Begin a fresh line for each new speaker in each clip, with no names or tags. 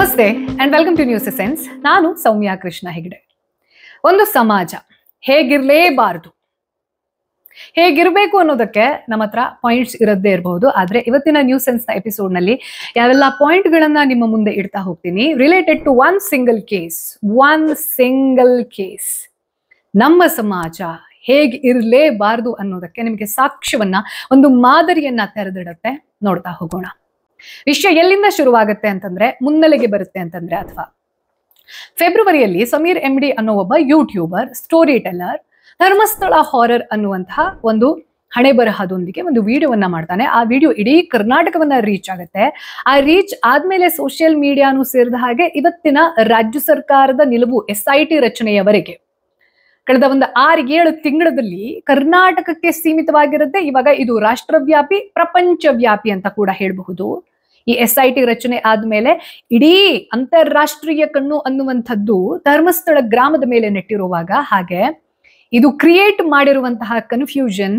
ನಮಸ್ತೆ and welcome to news essence. ನಾನು ಸೌಮ್ಯ ಕೃಷ್ಣ ಹೆಗ್ಡೆ. ಒಂದು ಸಮಾಜ ಹೇಗಿರಲೇಬಾರದು, ಹೇಗಿರಬೇಕು ಅನ್ನೋದಕ್ಕೆ ನಮ್ಮ ಹತ್ರ ಪಾಯಿಂಟ್ಸ್ ಇರದೇ ಇರಬಹುದು. ಆದ್ರೆ ಇವತ್ತಿನ ನ್ಯೂಸ್ ಸೆನ್ಸ್ ನ ಎಪಿಸೋಡ್ ನಲ್ಲಿ ಯಾವೆಲ್ಲ ಪಾಯಿಂಟ್ ಗಳನ್ನ ನಿಮ್ಮ ಮುಂದೆ ಇಡ್ತಾ ಹೋಗ್ತೀನಿ related to one single case. ನಮ್ಮ ಸಮಾಜ ಹೇಗೆ ಇರಲೇಬಾರದು ಅನ್ನೋದಕ್ಕೆ ನಿಮಗೆ ಸಾಕ್ಷ್ಯವನ್ನ, ಒಂದು ಮಾದರಿಯನ್ನ ತೆರೆದಿಡತ್ತೆ. ನೋಡ್ತಾ ಹೋಗೋಣ. ವಿಷಯ ಎಲ್ಲಿಂದ ಶುರುವಾಗುತ್ತೆ ಅಂತಂದ್ರೆ, ಮುನ್ನೆಲೆಗೆ ಬರುತ್ತೆ ಅಂತಂದ್ರೆ, ಅಥವಾ ಫೆಬ್ರವರಿಯಲ್ಲಿ ಸಮೀರ್ MD ಅನ್ನೋ ಒಬ್ಬ YouTuber, story teller, Dharmasthala horror ಅನ್ನುವಂತಹ ಒಂದು ಹಣೆ ಬರಹದೊಂದಿಗೆ ಒಂದು ವಿಡಿಯೋವನ್ನ ಮಾಡ್ತಾನೆ. ಆ ವಿಡಿಯೋ ಇಡೀ ಕರ್ನಾಟಕವನ್ನ ರೀಚ್ ಆಗುತ್ತೆ. ಆ ರೀಚ್ ಆದ್ಮೇಲೆ ಸೋಷಿಯಲ್ ಮೀಡಿಯಾನು ಸೇರಿದ ಹಾಗೆ ಇವತ್ತಿನ ರಾಜ್ಯ ಸರ್ಕಾರದ ನಿಲುವು SIT ರಚನೆಯವರೆಗೆ ಕಳೆದ ಒಂದು 6-7 ತಿಂಗಳಲ್ಲಿ ಕರ್ನಾಟಕಕ್ಕೆ ಸೀಮಿತವಾಗಿರುತ್ತೆ. ಇವಾಗ ಇದು ರಾಷ್ಟ್ರವ್ಯಾಪಿ, ಪ್ರಪಂಚವ್ಯಾಪಿ ಅಂತ ಕೂಡ ಹೇಳಬಹುದು. ಈ SIT ರಚನೆ ಆದ್ಮೇಲೆ ಇಡೀ ಅಂತಾರಾಷ್ಟ್ರೀಯ ಕಣ್ಣು ಅನ್ನುವಂಥದ್ದು ಧರ್ಮಸ್ಥಳ ಗ್ರಾಮದ ಮೇಲೆ ನೆಟ್ಟಿರುವಾಗ, ಹಾಗೆ ಇದು ಕ್ರಿಯೇಟ್ ಮಾಡಿರುವಂತಹ ಕನ್ಫ್ಯೂಷನ್,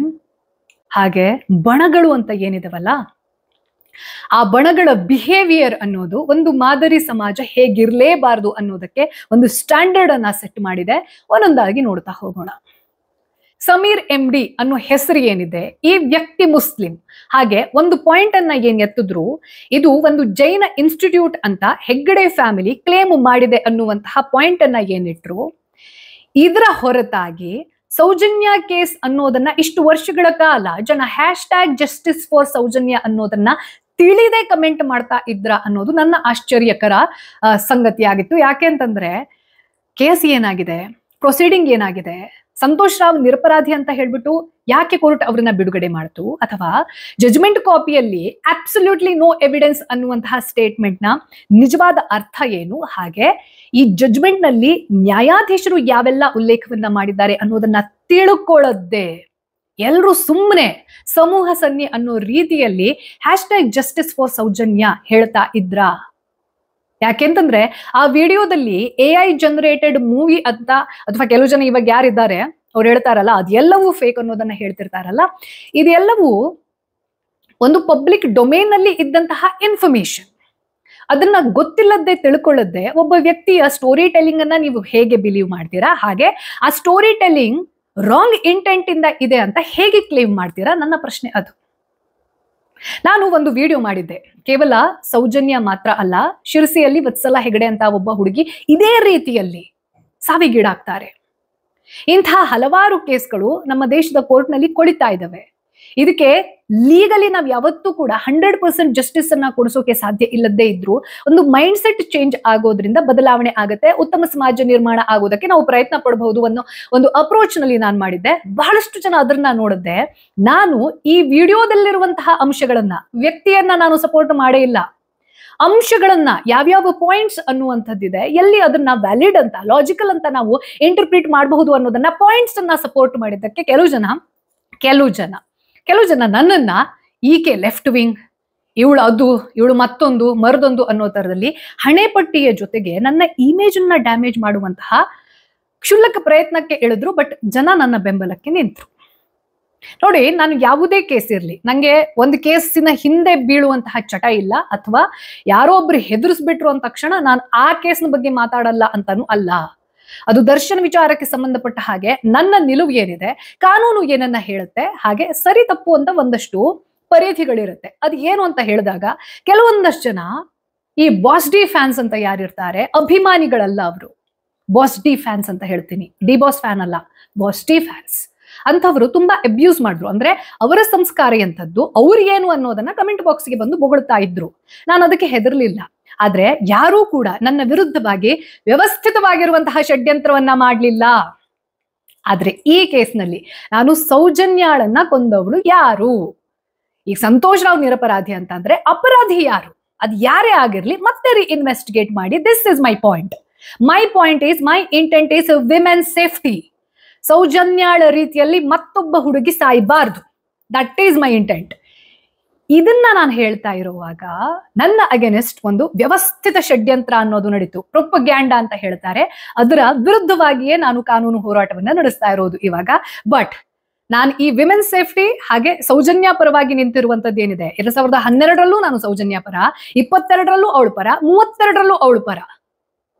ಹಾಗೆ ಬಣಗಳು ಅಂತ ಏನಿದಾವಲ್ಲ, ಆ ಬಣಗಳ ಬಿಹೇವಿಯರ್ ಅನ್ನೋದು ಒಂದು ಮಾದರಿ ಸಮಾಜ ಹೇಗಿರ್ಲೇಬಾರದು ಅನ್ನೋದಕ್ಕೆ ಒಂದು ಸ್ಟ್ಯಾಂಡರ್ಡ್ ಅನ್ನ ಸೆಟ್ ಮಾಡಿದೆ. ಒಂದೊಂದಾಗಿ ನೋಡ್ತಾ ಹೋಗೋಣ. ಸಮೀರ್ MD ಅನ್ನೋ ಹೆಸರು ಏನಿದೆ, ಈ ವ್ಯಕ್ತಿ ಮುಸ್ಲಿಂ. ಹಾಗೆ ಒಂದು ಪಾಯಿಂಟ್ ಅನ್ನ ಏನ್ ಎತ್ತಿದ್ರು, ಇದು ಒಂದು ಜೈನ ಇನ್ಸ್ಟಿಟ್ಯೂಟ್ ಅಂತ ಹೆಗ್ಗಡೆ ಫ್ಯಾಮಿಲಿ ಕ್ಲೇಮ್ ಮಾಡಿದೆ ಅನ್ನುವಂತಹ ಪಾಯಿಂಟ್ ಅನ್ನ ಏನಿಟ್ರು. ಇದರ ಹೊರತಾಗಿ ಸೌಜನ್ಯ ಕೇಸ್ ಅನ್ನೋದನ್ನ ಇಷ್ಟು ವರ್ಷಗಳ ಕಾಲ ಜನ #Justice for ಸೌಜನ್ಯ ಅನ್ನೋದನ್ನ ತಿಳಿದೇ ಕಮೆಂಟ್ ಮಾಡ್ತಾ ಇದ್ರ ಅನ್ನೋದು ನನ್ನ ಆಶ್ಚರ್ಯಕರ ಸಂಗತಿ ಆಗಿತ್ತು. ಯಾಕೆ ಅಂತಂದ್ರೆ, ಕೇಸ್ ಏನಾಗಿದೆ, ಪ್ರೊಸೀಡಿಂಗ್ ಏನಾಗಿದೆ, ಸಂತೋಷ್ ರಾವ್ ನಿರಪರಾಧಿ ಅಂತ ಹೇಳ್ಬಿಟ್ಟು ಯಾಕೆ ಕೋರ್ಟ್ ಅವ್ರನ್ನ ಬಿಡುಗಡೆ ಮಾಡ್ತು, ಅಥವಾ ಜಜ್ಮೆಂಟ್ ಕಾಪಿಯಲ್ಲಿ ಅಬ್ಸಲ್ಯೂಟ್ಲಿ ನೋ ಎವಿಡೆನ್ಸ್ ಅನ್ನುವಂತಹ ಸ್ಟೇಟ್ಮೆಂಟ್ ನ ನಿಜವಾದ ಅರ್ಥ ಏನು, ಹಾಗೆ ಈ ಜಜ್ಮೆಂಟ್ ನಲ್ಲಿ ನ್ಯಾಯಾಧೀಶರು ಯಾವೆಲ್ಲ ಉಲ್ಲೇಖವನ್ನ ಮಾಡಿದ್ದಾರೆ ಅನ್ನೋದನ್ನ ತಿಳ್ಕೊಳ್ಳೋದೇ ಎಲ್ರು ಸುಮ್ಮನೆ ಸಮೂಹ ಸನ್ನಿ ಅನ್ನೋ ರೀತಿಯಲ್ಲಿ #Justice for ಸೌಜನ್ಯ ಹೇಳ್ತಾ ಇದ್ರ. ಯಾಕೆಂತಂದ್ರೆ ಆ ವಿಡಿಯೋದಲ್ಲಿ AI ಜನರೇಟೆಡ್ ಮೂವಿ ಅಂತ, ಅಥವಾ ಕೆಲವು ಜನ ಇವಾಗ ಯಾರಿದ್ದಾರೆ ಅವ್ರು ಹೇಳ್ತಾರಲ್ಲ ಅದೆಲ್ಲವೂ ಫೇಕ್ ಅನ್ನೋದನ್ನ ಹೇಳ್ತಿರ್ತಾರಲ್ಲ, ಇದೆಲ್ಲವೂ ಒಂದು ಪಬ್ಲಿಕ್ ಡೊಮೇನ್ ನಲ್ಲಿ ಇದ್ದಂತಹ ಇನ್ಫಾರ್ಮೇಶನ್. ಅದನ್ನ ಗೊತ್ತಿಲ್ಲದೆ ತಿಳ್ಕೊಳ್ಳದೆ ಒಬ್ಬ ವ್ಯಕ್ತಿಯ ಸ್ಟೋರಿ ಟೆಲ್ಲಿಂಗ್ ಅನ್ನ ನೀವು ಹೇಗೆ ಬಿಲೀವ್ ಮಾಡ್ತೀರಾ, ಹಾಗೆ ಆ ಸ್ಟೋರಿ ಟೆಲ್ಲಿಂಗ್ ರಾಂಗ್ ಇಂಟೆಂಟ್ ಇಂದ ಇದೆ ಅಂತ ಹೇಗೆ ಕ್ಲೇಮ್ ಮಾಡ್ತೀರಾ, ನನ್ನ ಪ್ರಶ್ನೆ ಅದು. ನಾನು ಒಂದು ವಿಡಿಯೋ ಮಾಡಿದ್ದೆ, ಕೇವಲ ಸೌಜನ್ಯ ಮಾತ್ರ ಅಲ್ಲ, ಶಿರಸಿಯಲ್ಲಿ ವತ್ಸಲ ಹೆಗಡೆ ಅಂತ ಒಬ್ಬ ಹುಡುಗಿ ಇದೇ ರೀತಿಯಲ್ಲಿ ಸಾವಿಗೀಡಾಗ್ತಾರೆ. ಇಂತಹ ಹಲವಾರು ಕೇಸ್ಗಳು ನಮ್ಮ ದೇಶದ ಕೋರ್ಟ್ ನಲ್ಲಿ ಕೊಳಿತಾ ಇದ್ದಾವೆ. ಇದಕ್ಕೆ ಲೀಗಲಿ ನಾವು ಯಾವತ್ತೂ ಕೂಡ 100% ಜಸ್ಟಿಸ್ ಅನ್ನ ಕೊಡಿಸೋಕೆ ಸಾಧ್ಯ ಇಲ್ಲದೇ ಇದ್ರು, ಒಂದು ಮೈಂಡ್ ಸೆಟ್ ಚೇಂಜ್ ಆಗೋದ್ರಿಂದ ಬದಲಾವಣೆ ಆಗುತ್ತೆ, ಉತ್ತಮ ಸಮಾಜ ನಿರ್ಮಾಣ ಆಗೋದಕ್ಕೆ ನಾವು ಪ್ರಯತ್ನ ಪಡಬಹುದು ಅನ್ನೋ ಒಂದು ಅಪ್ರೋಚ್ ನಲ್ಲಿ ನಾನು ಮಾಡಿದ್ದೆ. ಬಹಳಷ್ಟು ಜನ ಅದನ್ನ ನೋಡಿದ್ದೆ. ನಾನು ಈ ವಿಡಿಯೋದಲ್ಲಿರುವಂತಹ ಅಂಶಗಳನ್ನ, ವ್ಯಕ್ತಿಯನ್ನ ನಾನು ಸಪೋರ್ಟ್ ಮಾಡೇ ಇಲ್ಲ. ಅಂಶಗಳನ್ನ, ಯಾವ್ಯಾವ ಪಾಯಿಂಟ್ಸ್ ಅನ್ನುವಂಥದ್ದಿದೆ, ಎಲ್ಲಿ ಅದನ್ನ ವ್ಯಾಲಿಡ್ ಅಂತ, ಲಾಜಿಕಲ್ ಅಂತ ನಾವು ಇಂಟರ್ಪ್ರಿಟ್ ಮಾಡಬಹುದು ಅನ್ನೋದನ್ನ, ಪಾಯಿಂಟ್ಸ್ ಅನ್ನ ಸಪೋರ್ಟ್ ಮಾಡಿದ್ದಕ್ಕೆ ಕೆಲವು ಜನ ನನ್ನನ್ನ ಈಕೆ ಲೆಫ್ಟ್ ವಿಂಗ್, ಇವಳು ಮತ್ತೊಂದು ಮರದೊಂದು ಅನ್ನೋ ತರದಲ್ಲಿ ಹಣೆಪಟ್ಟಿಯ ಜೊತೆಗೆ ನನ್ನ ಇಮೇಜ್ ಅನ್ನ ಡ್ಯಾಮೇಜ್ ಮಾಡುವಂತಹ ಕ್ಷುಲ್ಲಕ ಪ್ರಯತ್ನಕ್ಕೆ ಇಳಿದ್ರು. ಬಟ್ ಜನ ನನ್ನ ಬೆಂಬಲಕ್ಕೆ ನಿಂತರು. ನೋಡಿ, ನಾನು ಯಾವುದೇ ಕೇಸ್ ಇರ್ಲಿ, ನಂಗೆ ಒಂದು ಕೇಸಿನ ಹಿಂದೆ ಬೀಳುವಂತಹ ಚಟ ಇಲ್ಲ, ಅಥವಾ ಯಾರೋ ಒಬ್ರು ಹೆದರ್ಸ್ಬಿಟ್ರು ಅಂದ ತಕ್ಷಣ ನಾನು ಆ ಕೇಸ್ನ ಬಗ್ಗೆ ಮಾತಾಡಲ್ಲ ಅಂತಾನು ಅಲ್ಲ. ಅದು ದರ್ಶನ್ ವಿಚಾರಕ್ಕೆ ಸಂಬಂಧಪಟ್ಟ ಹಾಗೆ ನನ್ನ ನಿಲುವು ಏನಿದೆ, ಕಾನೂನು ಏನನ್ನ ಹೇಳುತ್ತೆ, ಹಾಗೆ ಸರಿ ತಪ್ಪು ಅಂತ ಒಂದಷ್ಟು ಪರಿಧಿಗಳಿರುತ್ತೆ. ಅದು ಏನು ಅಂತ ಹೇಳಿದಾಗ, ಕೆಲವೊಂದಷ್ಟು ಜನ ಈ ಬಾಸ್ ಡಿ ಫ್ಯಾನ್ಸ್ ಅಂತ ಯಾರಿರ್ತಾರೆ, ಅಭಿಮಾನಿಗಳಲ್ಲ ಅವರು, ಬಾಸ್ ಡಿ ಫ್ಯಾನ್ಸ್ ಅಂತ ಹೇಳ್ತೀನಿ, ಡಿ ಬಾಸ್ ಫ್ಯಾನ್ ಅಲ್ಲ, ಬಾಸ್ ಡಿ ಫ್ಯಾನ್ಸ್ ಅಂತವರು ತುಂಬಾ ಅಬ್ಯೂಸ್ ಮಾಡಿದ್ರು. ಅಂದ್ರೆ ಅವರ ಸಂಸ್ಕಾರ ಎಂಥದ್ದು, ಅವ್ರು ಏನು ಅನ್ನೋದನ್ನ ಕಮೆಂಟ್ ಬಾಕ್ಸ್ಗೆ ಬಂದು ಬೊಗಳ್ತಾ ಇದ್ರು. ನಾನು ಅದಕ್ಕೆ ಹೆದರ್ಲಿಲ್ಲ. ಆದ್ರೆ ಯಾರೂ ಕೂಡ ನನ್ನ ವಿರುದ್ಧವಾಗಿ ವ್ಯವಸ್ಥಿತವಾಗಿರುವಂತಹ ಷಡ್ಯಂತ್ರವನ್ನ ಮಾಡ್ಲಿಲ್ಲ. ಆದ್ರೆ ಈ ಕೇಸ್ನಲ್ಲಿ ನಾನು ಸೌಜನ್ಯಾಳನ್ನ ಕೊಂದವಳು ಯಾರು, ಈಗ ಸಂತೋಷ್ ರಾವ್ ನಿರಪರಾಧಿ ಅಂತ ಅಂದ್ರೆ ಅಪರಾಧಿ ಯಾರು, ಅದು ಯಾರೇ ಆಗಿರ್ಲಿ ಮತ್ತೆ ಇನ್ವೆಸ್ಟಿಗೇಟ್ ಮಾಡಿ. This is my point. My intent is women safety. ಸೌಜನ್ಯಾಳ ರೀತಿಯಲ್ಲಿ ಮತ್ತೊಬ್ಬ ಹುಡುಗಿ ಸಾಯಬಾರ್ದು. That is my intent. ಇದನ್ನ ನಾನು ಹೇಳ್ತಾ ಇರುವಾಗ ನನ್ನ ಅಗೇನೆಸ್ಟ್ ಒಂದು ವ್ಯವಸ್ಥಿತ ಷಡ್ಯಂತ್ರ ಅನ್ನೋದು ನಡೀತು. ಪ್ರೊಪಗ್ಯಾಂಡಾ ಅಂತ ಹೇಳ್ತಾರೆ, ಅದರ ವಿರುದ್ಧವಾಗಿಯೇ ನಾನು ಕಾನೂನು ಹೋರಾಟವನ್ನ ನಡೆಸ್ತಾ ಇರೋದು ಇವಾಗ. ಬಟ್ ನಾನು ಈ ವಿಮೆನ್ ಸೇಫ್ಟಿ ಹಾಗೆ ಸೌಜನ್ಯ ಪರವಾಗಿ ನಿಂತಿರುವಂತದ್ದು ಏನಿದೆ, 2012ರಲ್ಲೂ ನಾನು ಸೌಜನ್ಯ ಪರ, 22ರಲ್ಲೂ ಅವಳ ಪರ, 32ರಲ್ಲೂ ಅವಳ ಪರ.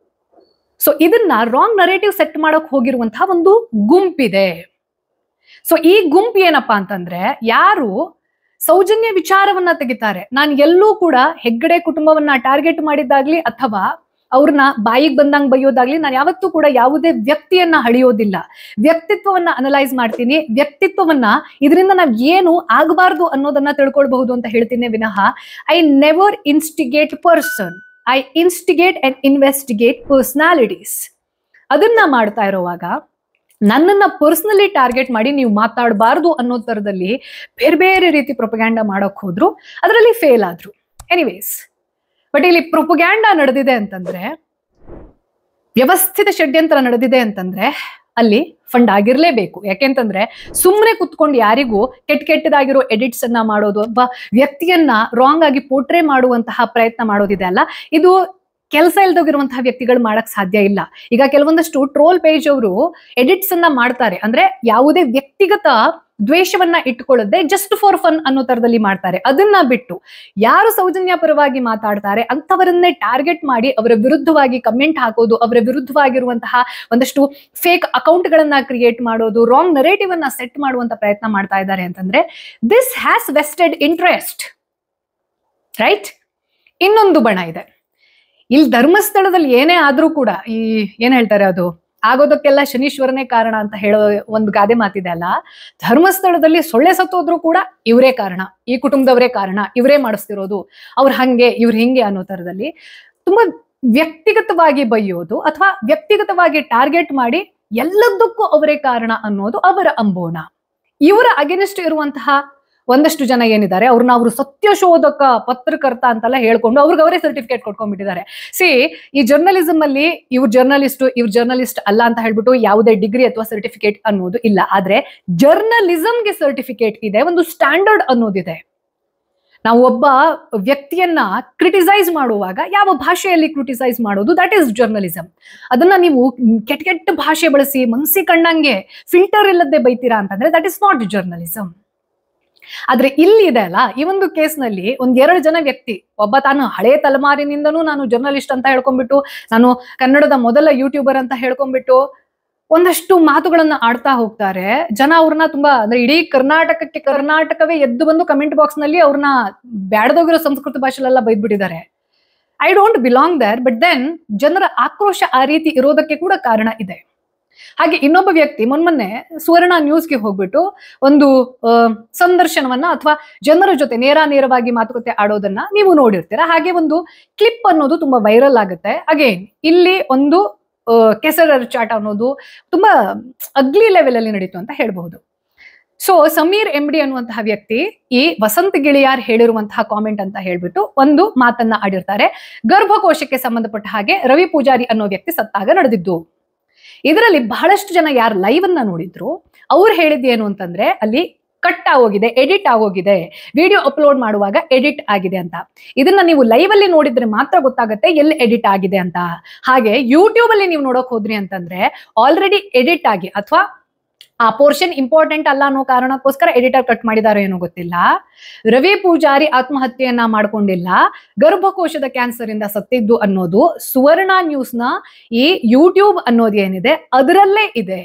ಸೊ ಇದನ್ನ ರಾಂಗ್ ನರೇಟಿವ್ ಸೆಟ್ ಮಾಡಕ್ ಹೋಗಿರುವಂತಹ ಒಂದು ಗುಂಪಿದೆ. ಸೊ ಈ ಗುಂಪು ಏನಪ್ಪಾ ಅಂತಂದ್ರೆ, ಯಾರು ಸೌಜನ್ಯ ವಿಚಾರವನ್ನ ತೆಗಿತಾರೆ, ನಾನು ಎಲ್ಲೂ ಕೂಡ ಹೆಗ್ಗಡೆ ಕುಟುಂಬವನ್ನ ಟಾರ್ಗೆಟ್ ಮಾಡಿದ್ದಾಗ್ಲಿ ಅಥವಾ ಅವ್ರನ್ನ ಬಾಯಿಗೆ ಬಂದಂಗ್ ಬೈಯೋದಾಗ್ಲಿ ನಾನು ಯಾವತ್ತೂ ಕೂಡ ಯಾವುದೇ ವ್ಯಕ್ತಿಯನ್ನ ಹಳಿಯೋದಿಲ್ಲ. ವ್ಯಕ್ತಿತ್ವವನ್ನ ಅನಲೈಸ್ ಮಾಡ್ತೀನಿ. ವ್ಯಕ್ತಿತ್ವವನ್ನ ಇದರಿಂದ ನಾವ್ ಏನು ಆಗಬಾರ್ದು ಅನ್ನೋದನ್ನ ತಿಳ್ಕೊಳ್ಬಹುದು ಅಂತ ಹೇಳ್ತೀನಿ ವಿನಃ I never instigate person, I instigate and investigate personalities. ಅದನ್ನ ಮಾಡ್ತಾ ಇರೋವಾಗ ನನ್ನನ್ನ ಪರ್ಸನಲಿ ಟಾರ್ಗೆಟ್ ಮಾಡಿ ನೀವು ಮಾತಾಡಬಾರ್ದು ಅನ್ನೋ ತರದಲ್ಲಿ ಬೇರೆ ಬೇರೆ ರೀತಿ ಪ್ರೊಪಗ್ಯಾಂಡ ಮಾಡಕ್ ಹೋದ್ರು, ಅದರಲ್ಲಿ ಫೇಲ್ ಆದ್ರು. ಎನಿವೇಸ್, ಬಟ್ ಇಲ್ಲಿ ಪ್ರೊಪಗ್ಯಾಂಡ ನಡೆದಿದೆ ಅಂತಂದ್ರೆ, ವ್ಯವಸ್ಥಿತ ಷಡ್ಯಂತ್ರ ನಡೆದಿದೆ ಅಂತಂದ್ರೆ ಅಲ್ಲಿ ಫಂಡ್ ಆಗಿರ್ಲೇಬೇಕು. ಯಾಕೆಂತಂದ್ರೆ ಸುಮ್ಮನೆ ಕುತ್ಕೊಂಡು ಯಾರಿಗೂ ಕೆಟ್ಟದಾಗಿರೋ ಎಡಿಟ್ಸ್ ಅನ್ನ ಮಾಡೋದು, ಒಬ್ಬ ವ್ಯಕ್ತಿಯನ್ನ ರಾಂಗ್ ಆಗಿ ಪೋರ್ಟ್ರೇ ಮಾಡುವಂತಹ ಪ್ರಯತ್ನ ಮಾಡೋದಿದೆ ಅಲ್ಲ, ಇದು ಕೆಲಸ ಇಲ್ದೋಗಿರುವಂತಹ ವ್ಯಕ್ತಿಗಳು ಮಾಡಕ್ ಸಾಧ್ಯ ಇಲ್ಲ. ಈಗ ಕೆಲವೊಂದಷ್ಟು ಟ್ರೋಲ್ ಪೇಜ್ ಅವರು ಎಡಿಟ್ಸ್ ಅನ್ನ ಮಾಡ್ತಾರೆ, ಅಂದ್ರೆ ಯಾವುದೇ ವ್ಯಕ್ತಿಗತ ದ್ವೇಷವನ್ನ ಇಟ್ಕೊಳ್ಳದೆ ಜಸ್ಟ್ ಫಾರ್ ಫನ್ ಅನ್ನೋ ತರದಲ್ಲಿ ಮಾಡ್ತಾರೆ. ಅದನ್ನ ಬಿಟ್ಟು ಯಾರು ಸೌಜನ್ಯ ಪರವಾಗಿ ಮಾತಾಡ್ತಾರೆ ಅಂತವರನ್ನೇ ಟಾರ್ಗೆಟ್ ಮಾಡಿ ಅವರ ವಿರುದ್ಧವಾಗಿ ಕಮೆಂಟ್ ಹಾಕೋದು, ಅವರ ವಿರುದ್ಧವಾಗಿರುವಂತಹ ಒಂದಷ್ಟು ಫೇಕ್ ಅಕೌಂಟ್ ಗಳನ್ನ ಕ್ರಿಯೇಟ್ ಮಾಡೋದು, ರಾಂಗ್ ನರೇಟಿವ್ ಅನ್ನ ಸೆಟ್ ಮಾಡುವಂತ ಪ್ರಯತ್ನ ಮಾಡ್ತಾ ಇದ್ದಾರೆ ಅಂತಂದ್ರೆ this has vested interest, right? ಇನ್ನೊಂದು ಬಣ ಇದೆ. ಇಲ್ಲಿ ಧರ್ಮಸ್ಥಳದಲ್ಲಿ ಏನೇ ಆದ್ರೂ ಕೂಡ ಈ ಏನ್ ಹೇಳ್ತಾರೆ, ಅದು ಆಗೋದಕ್ಕೆಲ್ಲ ಶನೀಶ್ವರನೇ ಕಾರಣ ಅಂತ ಹೇಳೋ ಒಂದು ಗಾದೆ ಮಾತಿದೆ ಅಲ್ಲ, ಧರ್ಮಸ್ಥಳದಲ್ಲಿ ಸೊಳ್ಳೆ ಸತ್ತೋದ್ರು ಕೂಡ ಇವರೇ ಕಾರಣ, ಈ ಕುಟುಂಬದವರೇ ಕಾರಣ, ಇವರೇ ಮಾಡಿಸ್ತಿರೋದು, ಅವ್ರು ಹಂಗೆ ಇವ್ರು ಹಿಂಗೆ ಅನ್ನೋ ತರದಲ್ಲಿ ತುಂಬಾ ವ್ಯಕ್ತಿಗತವಾಗಿ ಬೈಯೋದು ಅಥವಾ ವ್ಯಕ್ತಿಗತವಾಗಿ ಟಾರ್ಗೆಟ್ ಮಾಡಿ ಎಲ್ಲದಕ್ಕೂ ಅವರೇ ಕಾರಣ ಅನ್ನೋದು ಅವರ ಅಂಬೋಣ. ಇವರ ಅಗೇನಿಸ್ಟ್ ಇರುವಂತಹ ಒಂದಷ್ಟು ಜನ ಏನಿದ್ದಾರೆ ಅವ್ರನ್ನ ಅವರು ಸತ್ಯಶೋಧಕ ಪತ್ರಕರ್ತ ಅಂತೆಲ್ಲ ಹೇಳ್ಕೊಂಡು ಅವ್ರಿಗೆ ಸರ್ಟಿಫಿಕೇಟ್ ಕೊಟ್ಕೊಂಡ್ಬಿಟ್ಟಿದ್ದಾರೆ. ಈ ಜರ್ನಲಿಸಮ್ ಅಲ್ಲಿ ಇವ್ರು ಜರ್ನಲಿಸ್ಟ್ ಅಲ್ಲ ಅಂತ ಹೇಳ್ಬಿಟ್ಟು ಯಾವುದೇ ಡಿಗ್ರಿ ಅಥವಾ ಸರ್ಟಿಫಿಕೇಟ್ ಅನ್ನೋದು ಇಲ್ಲ. ಆದ್ರೆ ಜರ್ನಲಿಸಮ್ಗೆ ಸರ್ಟಿಫಿಕೇಟ್ ಇದೆ, ಒಂದು ಸ್ಟ್ಯಾಂಡರ್ಡ್ ಅನ್ನೋದಿದೆ. ನಾವು ಒಬ್ಬ ವ್ಯಕ್ತಿಯನ್ನ ಕ್ರಿಟಿಸೈಸ್ ಮಾಡುವಾಗ ಯಾವ ಭಾಷೆಯಲ್ಲಿ ಕ್ರಿಟಿಸೈಸ್ ಮಾಡೋದು, ದಟ್ ಈಸ್ ಜರ್ನಲಿಸಮ್. ಅದನ್ನ ನೀವು ಕೆಟ್ಟ ಭಾಷೆ ಬಳಸಿ ಮನ್ಸಿ ಕಂಡಂಗೆ ಫಿಲ್ಟರ್ ಇಲ್ಲದೆ ಬೈತೀರಾ ಅಂತಂದ್ರೆ ದಟ್ ಇಸ್ ನಾಟ್ ಜರ್ನಲಿಸಮ್. ಆದ್ರೆ ಇಲ್ಲಿ ಇದೆ ಅಲ್ಲ, ಈ ಒಂದು ಕೇಸ್ನಲ್ಲಿ 1-2 ಜನ ವ್ಯಕ್ತಿ, ಒಬ್ಬ ತಾನು ಹಳೆ ತಲೆಮಾರಿನಿಂದನೂ ನಾನು ಜರ್ನಲಿಸ್ಟ್ ಅಂತ ಹೇಳ್ಕೊಂಡ್ಬಿಟ್ಟು, ನಾನು ಕನ್ನಡದ ಮೊದಲ ಯೂಟ್ಯೂಬರ್ ಅಂತ ಹೇಳ್ಕೊಂಡ್ಬಿಟ್ಟು ಒಂದಷ್ಟು ಮಾತುಗಳನ್ನ ಆಡ್ತಾ ಹೋಗ್ತಾರೆ. ಜನ ಅವ್ರನ್ನ ತುಂಬಾ, ಅಂದ್ರೆ ಇಡೀ ಕರ್ನಾಟಕವೇ ಎದ್ದು ಬಂದು ಕಮೆಂಟ್ ಬಾಕ್ಸ್ ನಲ್ಲಿ ಅವ್ರನ್ನ ಬ್ಯಾಡದೋಗಿರೋ ಸಂಸ್ಕೃತ ಭಾಷೆಲೆಲ್ಲ ಬೈದ್ಬಿಟ್ಟಿದ್ದಾರೆ. I don't belong there, but then ಜನರ ಆಕ್ರೋಶ ಆ ರೀತಿ ಇರೋದಕ್ಕೆ ಕೂಡ ಕಾರಣ ಇದೆ. ಹಾಗೆ ಇನ್ನೊಬ್ಬ ವ್ಯಕ್ತಿ ಮೊನ್ನೆ ಸುವರ್ಣ ನ್ಯೂಸ್ಗೆ ಹೋಗ್ಬಿಟ್ಟು ಒಂದು ಸಂದರ್ಶನವನ್ನ ಅಥವಾ ಜನರ ಜೊತೆ ನೇರವಾಗಿ ಮಾತುಕತೆ ಆಡೋದನ್ನ ನೀವು ನೋಡಿರ್ತೀರಾ. ಹಾಗೆ ಒಂದು ಕ್ಲಿಪ್ ಅನ್ನೋದು ತುಂಬಾ ವೈರಲ್ ಆಗುತ್ತೆ. ಅಗೇನ್ ಇಲ್ಲಿ ಒಂದು ಕೆಸರಚಾಟ ಅನ್ನೋದು ತುಂಬಾ ಅಗ್ಲಿ ಲೆವೆಲ್ ಅಲ್ಲಿ ನಡೀತು ಅಂತ ಹೇಳ್ಬಹುದು. ಸೊ ಸಮೀರ್ MD ಅನ್ನುವಂತಹ ವ್ಯಕ್ತಿ ಈ ವಸಂತ್ ಗಿಳಿಯಾರ್ ಹೇಳಿರುವಂತಹ ಕಾಮೆಂಟ್ ಅಂತ ಹೇಳ್ಬಿಟ್ಟು ಒಂದು ಮಾತನ್ನ ಆಡಿರ್ತಾರೆ. ಗರ್ಭಕೋಶಕ್ಕೆ ಸಂಬಂಧಪಟ್ಟ ಹಾಗೆ ರವಿ ಪೂಜಾರಿ ಅನ್ನೋ ವ್ಯಕ್ತಿ ಸತ್ತಾಗ ನಡೆದಿದ್ದು. ಇದರಲ್ಲಿ ಬಹಳಷ್ಟು ಜನ ಯಾರು ಲೈವ್ ಅನ್ನ ನೋಡಿದ್ರು ಅವ್ರು ಹೇಳಿದ್ದು ಏನು ಅಂತಂದ್ರೆ, ಅಲ್ಲಿ ಕಟ್ ಆಗೋಗಿದೆ, ಎಡಿಟ್ ಆಗೋಗಿದೆ, ವಿಡಿಯೋ ಅಪ್ಲೋಡ್ ಮಾಡುವಾಗ ಎಡಿಟ್ ಆಗಿದೆ ಅಂತ. ಇದನ್ನ ನೀವು ಲೈವ್ ಅಲ್ಲಿ ನೋಡಿದ್ರೆ ಮಾತ್ರ ಗೊತ್ತಾಗುತ್ತೆ ಎಲ್ಲಿ ಎಡಿಟ್ ಆಗಿದೆ ಅಂತ. ಹಾಗೆ ಯೂಟ್ಯೂಬ್ ಅಲ್ಲಿ ನೀವು ನೋಡಕ್ ಹೋದ್ರಿ ಅಂತಂದ್ರೆ ಆಲ್ರೆಡಿ ಎಡಿಟ್ ಆಗಿ ಅಥವಾ ಆ ಪೋರ್ಷನ್ ಇಂಪಾರ್ಟೆಂಟ್ ಅಲ್ಲ ಅನ್ನೋ ಕಾರಣಕ್ಕೋಸ್ಕರ ಎಡಿಟರ್ ಕಟ್ ಮಾಡಿದಾರೋ ಏನೋ ಗೊತ್ತಿಲ್ಲ. ರವಿ ಪೂಜಾರಿ ಆತ್ಮಹತ್ಯೆಯನ್ನ ಮಾಡ್ಕೊಂಡಿಲ್ಲ, ಗರ್ಭಕೋಶದ ಕ್ಯಾನ್ಸರ್ ಇಂದ ಸತ್ತಿದ್ದು ಅನ್ನೋದು ಸುವರ್ಣ ನ್ಯೂಸ್ನ ಈ ಯೂಟ್ಯೂಬ್ ಅನ್ನೋದು ಏನಿದೆ ಅದರಲ್ಲೇ ಇದೆ.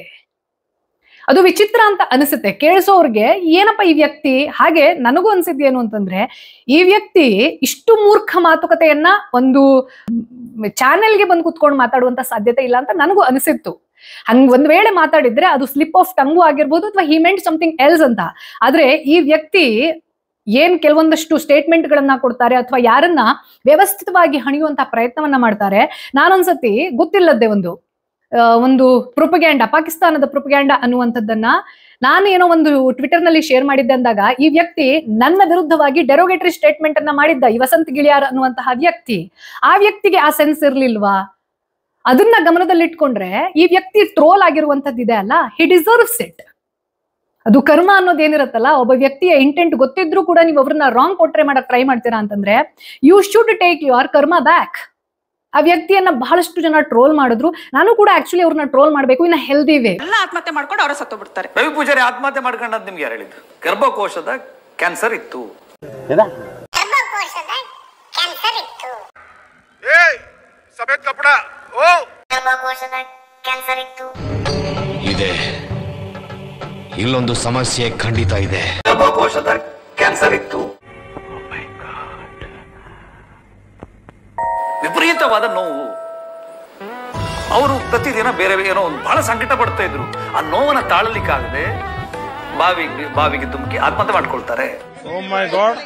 ಅದು ವಿಚಿತ್ರ ಅಂತ ಅನಿಸುತ್ತೆ ಕೇಳಿಸೋರ್ಗೆ, ಏನಪ್ಪ ಈ ವ್ಯಕ್ತಿ. ಹಾಗೆ ನನಗೂ ಅನ್ಸಿದ್ದೇನು ಅಂತಂದ್ರೆ, ಈ ವ್ಯಕ್ತಿ ಇಷ್ಟು ಮೂರ್ಖ ಮಾತುಕತೆಯನ್ನ ಒಂದು ಚಾನೆಲ್ಗೆ ಬಂದು ಕುತ್ಕೊಂಡು ಮಾತಾಡುವಂತ ಸಾಧ್ಯತೆ ಇಲ್ಲ ಅಂತ ನನಗೂ ಅನಿಸಿತ್ತು. ಹಂಗ್ ಒಂದ್ ವೇಳೆ ಮಾತಾಡಿದ್ರೆ ಅದು ಸ್ಲಿಪ್ ಆಫ್ ಟಂಗು ಆಗಿರ್ಬೋದು ಅಥವಾ ಹಿ ಮೆಂಟ್ ಸಮಥಿಂಗ್ ಎಲ್ಸ್ ಅಂತ. ಆದ್ರೆ ಈ ವ್ಯಕ್ತಿ ಏನ್ ಕೆಲವೊಂದಷ್ಟು ಸ್ಟೇಟ್ಮೆಂಟ್ ಗಳನ್ನ ಕೊಡ್ತಾರೆ ಅಥವಾ ಯಾರನ್ನ ವ್ಯವಸ್ಥಿತವಾಗಿ ಹಣಿಯುವಂತ ಪ್ರಯತ್ನವನ್ನ ಮಾಡ್ತಾರೆ, ನಾನೊಂದ್ಸತಿ ಗೊತ್ತಿಲ್ಲದೆ ಒಂದು ಪ್ರೊಪಗ್ಯಾಂಡ, ಪಾಕಿಸ್ತಾನದ ಪ್ರೊಪಗ್ಯಾಂಡ ಅನ್ನುವಂಥದ್ದನ್ನ ನಾನು ಏನೋ ಒಂದು ಟ್ವಿಟರ್ ನಲ್ಲಿ ಶೇರ್ ಮಾಡಿದ್ದೆ ಅಂದಾಗ ಈ ವ್ಯಕ್ತಿ ನನ್ನ ವಿರುದ್ಧವಾಗಿ ಡೆರೋಗೇಟರಿ ಸ್ಟೇಟ್ಮೆಂಟ್ ಅನ್ನ ಮಾಡಿದ್ದ. ಈ ವಸಂತ್ ಗಿಳಿಯಾರ್ ಅನ್ನುವಂತಹ ವ್ಯಕ್ತಿ, ಆ ವ್ಯಕ್ತಿಗೆ ಆ ಸೆನ್ಸ್ ಇರ್ಲಿಲ್ವಾ? ಅದನ್ನ ಗಮನದಲ್ಲಿಟ್ಕೊಂಡ್ರೆ ಈ ವ್ಯಕ್ತಿ ಟ್ರೋಲ್ ಆಗಿರುವಂತದ್ದಿದೆ ಅಲ್ಲ, ಹಿ ಡಿಸರ್ವ್ಸ್ ಇಟ್. ಅದು ಕರ್ಮ ಅನ್ನೋದೇನಿರುತ್ತಲ್ಲ, ಒಬ್ಬ ವ್ಯಕ್ತಿಯ ಇಂಟೆಂಟ್ ಗೊತ್ತಿದ್ರು ಕೂಡ ನೀವು ಅವ್ರನ್ನ ರಾಂಗ್ ಪೋರ್ಟ್ರೇ ಮಾಡಕ್ ಟ್ರೈ ಮಾಡ್ತೀರಾ ಅಂತಂದ್ರೆ ಯು ಶುಡ್ ಟೇಕ್ ಯುವರ್ ಕರ್ಮ ಬ್ಯಾಕ್. ಆ ವ್ಯಕ್ತಿಯನ್ನ ಬಹಳಷ್ಟು ಜನ ಟ್ರೋಲ್ ಮಾಡಿದ್ರು. ನಾನು ಕೂಡ ಆಕ್ಚುಲಿ ಅವ್ರನ್ನ ಟ್ರೋಲ್ ಮಾಡಬೇಕು ಇನ್ನ ಹೆಲ್ದಿ ವೇ.
ಎಲ್ಲ ಆತ್ಮಹತ್ಯೆ ಮಾಡ್ಕೊಂಡು ಅವರ ಸತ್ತೋಗ್ಬಿಡ್ತಾರೆ.
ರವಿ ಪೂಜಾರಿ ಆತ್ಮಹತ್ಯೆ ಮಾಡ್ಕೊಂಡಂತ ನಿಮ್ಗೆ ಯಾರು ಹೇಳಿದ್ರು? ಗರ್ಭಕೋಶದ ಕ್ಯಾನ್ಸರ್ ಇತ್ತು.
ಸಫೇದ್ ಕಪಡ ಓ
ಗರ್ಭಕೋಶದ ಕ್ಯಾನ್ಸರ್ ಇತ್ತು.
ಇದೆ, ಇಲ್ಲೊಂದು ಸಮಸ್ಯೆ ಖಂಡಿತ ಇದೆ.
ಗರ್ಭಕೋಶದ ಕ್ಯಾನ್ಸರ್ ಇತ್ತು. ವಿಪರೀತವಾದ ನೋವು. ಅವರು ಪ್ರತಿದಿನ ಬೇರೆ ಏನೋ ಒಂದು ಬಹಳ ಸಂಕಟ ಪಡ್ತಾ ಇದ್ರು. ಆ ನೋವನ್ನ ತಾಳಲಿಕ್ಕಾಗದೆ ಬಾವಿಗೆ ಧುಮುಕಿ ಆತ್ಮಹತ್ಯೆ ಮಾಡ್ಕೊಳ್ತಾರೆ.
ಓ ಮೈ ಗಾಡ್.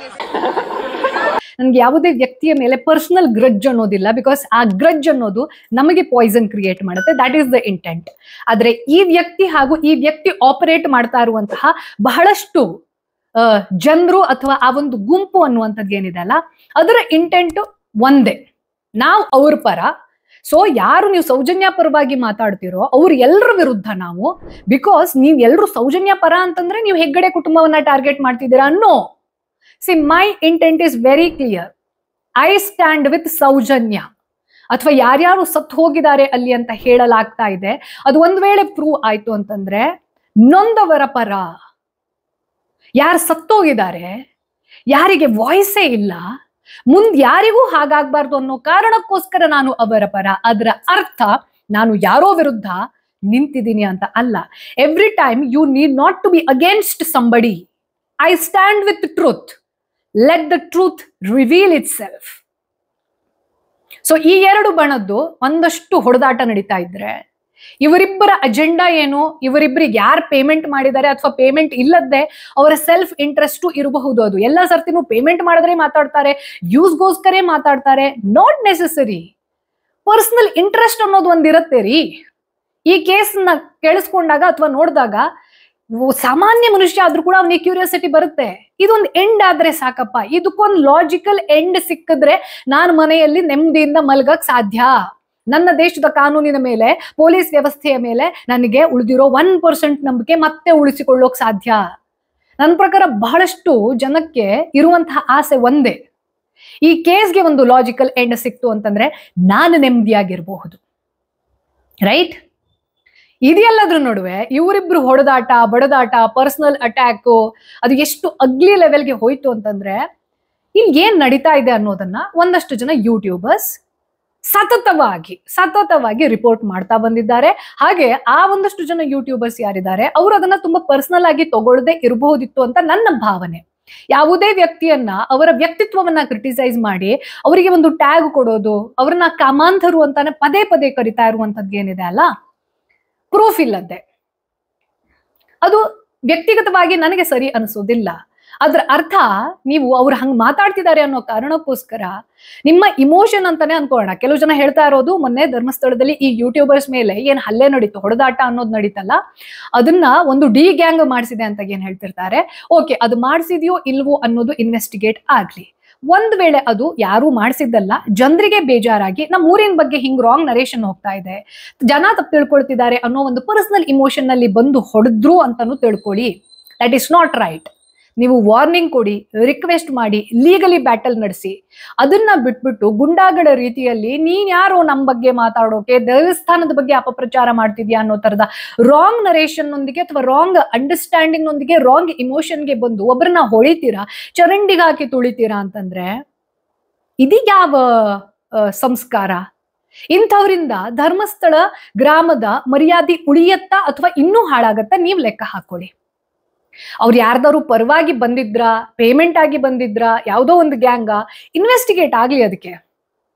ನನ್ಗೆ ಯಾವುದೇ ವ್ಯಕ್ತಿಯ ಮೇಲೆ ಪರ್ಸನಲ್ ಗ್ರಡ್ಜ್ ಅನ್ನೋದಿಲ್ಲ, ಬಿಕಾಸ್ ಆ ಗ್ರಡ್ಜ್ ಅನ್ನೋದು ನಮಗೆ ಪಾಯ್ಸನ್ ಕ್ರಿಯೇಟ್ ಮಾಡುತ್ತೆ. That is the intent. ಆದ್ರೆ ಈ ವ್ಯಕ್ತಿ ಹಾಗೂ ಈ ವ್ಯಕ್ತಿ ಆಪರೇಟ್ ಮಾಡ್ತಾ ಇರುವಂತಹ ಬಹಳಷ್ಟು ಜನರು ಅಥವಾ ಆ ಒಂದು ಗುಂಪು ಅನ್ನುವಂಥದ್ದು ಏನಿದೆ ಅಲ್ಲ, ಅದರ ಇಂಟೆಂಟ್ ಒಂದೇ, ನಾವು ಅವ್ರ ಪರ. ಸೊ ಯಾರು ನೀವು ಸೌಜನ್ಯ ಪರವಾಗಿ ಮಾತಾಡ್ತಿರೋ ಅವ್ರು ಎಲ್ಲರ ವಿರುದ್ಧ ನಾವು. ಬಿಕಾಸ್ ನೀವ್ ಎಲ್ರು ಸೌಜನ್ಯ ಪರ ಅಂತಂದ್ರೆ ನೀವು ಹೆಗ್ಗಡೆ ಕುಟುಂಬವನ್ನ ಟಾರ್ಗೆಟ್ ಮಾಡ್ತಿದ್ದೀರಾ ಅನ್ನೋ. See, my intent is very clear. I stand with Sowjanya. ಅಥವಾ ಯಾರ್ಯಾರು ಸತ್ತು ಹೋಗಿದ್ದಾರೆ ಅಲ್ಲಿ ಅಂತ ಹೇಳಲಾಗ್ತಾ ಇದೆ, ಅದು ಒಂದ್ ವೇಳೆ ಪ್ರೂವ್ ಆಯ್ತು ಅಂತಂದ್ರೆ ನೊಂದವರ ಪರ. ಯಾರು ಸತ್ತೋಗಿದ್ದಾರೆ, ಯಾರಿಗೆ ವಾಯ್ಸೇ ಇಲ್ಲ, ಮುಂದ್ ಯಾರಿಗೂ ಹಾಗಾಗ್ಬಾರ್ದು ಅನ್ನೋ ಕಾರಣಕ್ಕೋಸ್ಕರ ನಾನು ಅವರ ಪರ. ಅದರ ಅರ್ಥ ನಾನು ಯಾರೋ ವಿರುದ್ಧ ನಿಂತಿದ್ದೀನಿ ಅಂತ ಅಲ್ಲ. Every time you need not to be against somebody. I stand with truth. Let the truth reveal itself. So ಈ ಎರಡು ಬಣದ್ದು ಒಂದಷ್ಟು ಹೊಡೆದಾಟ ನಡೀತಾ ಇದ್ರೆ ಇವರಿಬ್ಬರ ಅಜೆಂಡಾ ಏನು, ಇವರಿಬ್ಬರಿಗೆ ಯಾರು ಪೇಮೆಂಟ್ ಮಾಡಿದ್ದಾರೆ ಅಥವಾ ಪೇಮೆಂಟ್ ಇಲ್ಲದೆ ಅವರ ಸೆಲ್ಫ್ ಇಂಟ್ರೆಸ್ಟ್ ಇರಬಹುದು. ಅದು ಎಲ್ಲ ಸರ್ತಿನೂ ಪೇಮೆಂಟ್ ಮಾಡಿದ್ರೆ ಮಾತಾಡ್ತಾರೆ, ಯೂಸ್ಗೋಸ್ಕರೇ ಮಾತಾಡ್ತಾರೆ. Not necessary. ಪರ್ಸನಲ್ ಇಂಟ್ರೆಸ್ಟ್ ಅನ್ನೋದು ಒಂದಿರುತ್ತೆ ರೀ. ಈ ಕೇಸ್ನ ಕೇಳಿಸ್ಕೊಂಡಾಗ ಅಥವಾ ನೋಡಿದಾಗ ಸಾಮಾನ್ಯ ಮನುಷ್ಯ ಆದ್ರೂ ಕೂಡ ಅವನಿಗೆ ಕ್ಯೂರಿಯಾಸಿಟಿ ಬರುತ್ತೆ. ಇದೊಂದು ಎಂಡ್ ಆದ್ರೆ ಸಾಕಪ್ಪ, ಇದಕ್ಕೊಂದು ಲಾಜಿಕಲ್ ಎಂಡ್ ಸಿಕ್ಕಿದ್ರೆ ನಾನು ಮನೆಯಲ್ಲಿ ನೆಮ್ಮದಿಯಿಂದ ಮಲ್ಗಕ್ ಸಾಧ್ಯ. ನನ್ನ ದೇಶದ ಕಾನೂನಿನ ಮೇಲೆ, ಪೊಲೀಸ್ ವ್ಯವಸ್ಥೆಯ ಮೇಲೆ ನನಗೆ ಉಳಿದಿರೋ 1% ನಂಬಿಕೆ ಮತ್ತೆ ಉಳಿಸಿಕೊಳ್ಳೋಕ್ ಸಾಧ್ಯ. ನನ್ನ ಪ್ರಕಾರ ಬಹಳಷ್ಟು ಜನಕ್ಕೆ ಇರುವಂತಹ ಆಸೆ ಒಂದೇ, ಈ ಕೇಸ್ಗೆ ಒಂದು ಲಾಜಿಕಲ್ ಎಂಡ್ ಸಿಕ್ತು ಅಂತಂದ್ರೆ ನಾನು ನೆಮ್ಮದಿಯಾಗಿರಬಹುದು. ರೈಟ್? ಇದೆಲ್ಲದ್ರ ನಡುವೆ ಇವರಿಬ್ರು ಹೊಡೆದಾಟ, ಬಡದಾಟ, ಪರ್ಸನಲ್ ಅಟ್ಯಾಕು ಅದು ಎಷ್ಟು ಅಗ್ಲಿ ಲೆವೆಲ್ಗೆ ಹೋಯ್ತು ಅಂತಂದ್ರೆ ಇಲ್ಲಿ ಏನ್ ನಡೀತಾ ಇದೆ ಅನ್ನೋದನ್ನ ಒಂದಷ್ಟು ಜನ ಯೂಟ್ಯೂಬರ್ಸ್ ಸತತವಾಗಿ ರಿಪೋರ್ಟ್ ಮಾಡ್ತಾ ಬಂದಿದ್ದಾರೆ. ಹಾಗೆ ಆ ಒಂದಷ್ಟು ಜನ ಯೂಟ್ಯೂಬರ್ಸ್ ಯಾರಿದ್ದಾರೆ ಅವರು ಅದನ್ನ ತುಂಬಾ ಪರ್ಸನಲ್ ಆಗಿ ತಗೊಳ್ಳದೆ ಇರಬಹುದಿತ್ತು ಅಂತ ನನ್ನ ಭಾವನೆ. ಯಾವುದೇ ವ್ಯಕ್ತಿಯನ್ನ ಅವರ ವ್ಯಕ್ತಿತ್ವವನ್ನ ಕ್ರಿಟಿಸೈಸ್ ಮಾಡಿ ಅವರಿಗೆ ಒಂದು ಟ್ಯಾಗ್ ಕೊಡೋದು, ಅವ್ರನ್ನ ಕಾಮಾಂಧರು ಅಂತಾನೆ ಪದೇ ಪದೇ ಕರಿತಾ ಇರುವಂತದ್ದು ಏನಿದೆ ಅಲ್ಲ, ಪ್ರೂಫ್ ಇಲ್ಲದೆ ಅದು ವ್ಯಕ್ತಿಗತವಾಗಿ ನನಗೆ ಸರಿ ಅನಿಸೋದಿಲ್ಲ. ಅದ್ರ ಅರ್ಥ ನೀವು ಅವ್ರು ಹಂಗ್ ಮಾತಾಡ್ತಿದ್ದಾರೆ ಅನ್ನೋ ಕಾರಣಕ್ಕೋಸ್ಕರ ನಿಮ್ಮ ಇಮೋಷನ್ ಅಂತಾನೆ ಅನ್ಕೋಣ. ಕೆಲವು ಜನ ಹೇಳ್ತಾ ಇರೋದು, ಮೊನ್ನೆ ಧರ್ಮಸ್ಥಳದಲ್ಲಿ ಈ ಯೂಟ್ಯೂಬರ್ಸ್ ಮೇಲೆ ಏನ್ ಹಲ್ಲೆ ನಡೀತು, ಹೊಡೆದಾಟ ಅನ್ನೋದು ನಡೀತಲ್ಲ, ಅದನ್ನ ಒಂದು ಡಿ ಗ್ಯಾಂಗ್ ಮಾಡಿಸಿದೆ ಅಂತ ಏನ್ ಹೇಳ್ತಿರ್ತಾರೆ. ಓಕೆ, ಅದು ಮಾಡಿಸಿದ್ಯೋ ಇಲ್ವೋ ಅನ್ನೋದು ಇನ್ವೆಸ್ಟಿಗೇಟ್ ಆಗ್ಲಿ. ಒಂದ್ ವೇಳೆ ಅದು ಯಾರು ಮಾಡಿಸಿದ್ದಲ್ಲ, ಜನರಿಗೆ ಬೇಜಾರಾಗಿ ನಮ್ಮ ಊರಿನ ಬಗ್ಗೆ ಹಿಂಗ್ ರಾಂಗ್ ನರೇಷನ್ ಹೋಗ್ತಾ ಇದೆ, ಜನ ತಪ್ಪು ತಿಳ್ಕೊಳ್ತಿದ್ದಾರೆ ಅನ್ನೋ ಒಂದು ಪರ್ಸನಲ್ ಇಮೋಷನ್ ನಲ್ಲಿ ಬಂದು ಹೊಡೆದ್ರು ಅಂತಾನು ತಿಳ್ಕೊಳ್ಳಿ. That is not right. ನೀವು ವಾರ್ನಿಂಗ್ ಕೊಡಿ, ರಿಕ್ವೆಸ್ಟ್ ಮಾಡಿ, ಲೀಗಲಿ ಬ್ಯಾಟಲ್ ನಡೆಸಿ. ಅದನ್ನ ಬಿಟ್ಬಿಟ್ಟು ಗುಂಡಾಗಳ ರೀತಿಯಲ್ಲಿ ನೀನ್ ಯಾರೋ ನಮ್ ಬಗ್ಗೆ ಮಾತಾಡೋಕೆ, ದೇವಸ್ಥಾನದ ಬಗ್ಗೆ ಅಪಪ್ರಚಾರ ಮಾಡ್ತಿದ್ಯಾ ಅನ್ನೋ ತರದ ರಾಂಗ್ ನರೇಷನ್ ನೊಂದಿಗೆ ಅಥವಾ ರಾಂಗ್ ಅಂಡರ್ಸ್ಟ್ಯಾಂಡಿಂಗ್ ನೊಂದಿಗೆ ರಾಂಗ್ ಇಮೋಷನ್ಗೆ ಬಂದು ಒಬ್ಬರನ್ನ ಹೊಳಿತೀರಾ, ಚರಂಡಿಗೆ ಹಾಕಿ ತುಳಿತೀರಾ ಅಂತಂದ್ರೆ ಇದೀಗ ಸಂಸ್ಕಾರ? ಇಂಥವ್ರಿಂದ ಧರ್ಮಸ್ಥಳ ಗ್ರಾಮದ ಮರ್ಯಾದೆ ಉಳಿಯತ್ತಾ ಅಥವಾ ಇನ್ನೂ ಹಾಳಾಗತ್ತಾ? ನೀವ್ ಲೆಕ್ಕ ಹಾಕೊಳ್ಳಿ. ಅವ್ರು ಯಾರ್ದಾರು ಪರವಾಗಿ ಬಂದಿದ್ರ, ಪೇಮೆಂಟ್ ಆಗಿ ಬಂದಿದ್ರ, ಯಾವುದೋ ಒಂದು ಗ್ಯಾಂಗ, ಇನ್ವೆಸ್ಟಿಗೇಟ್ ಆಗ್ಲಿ. ಅದಕ್ಕೆ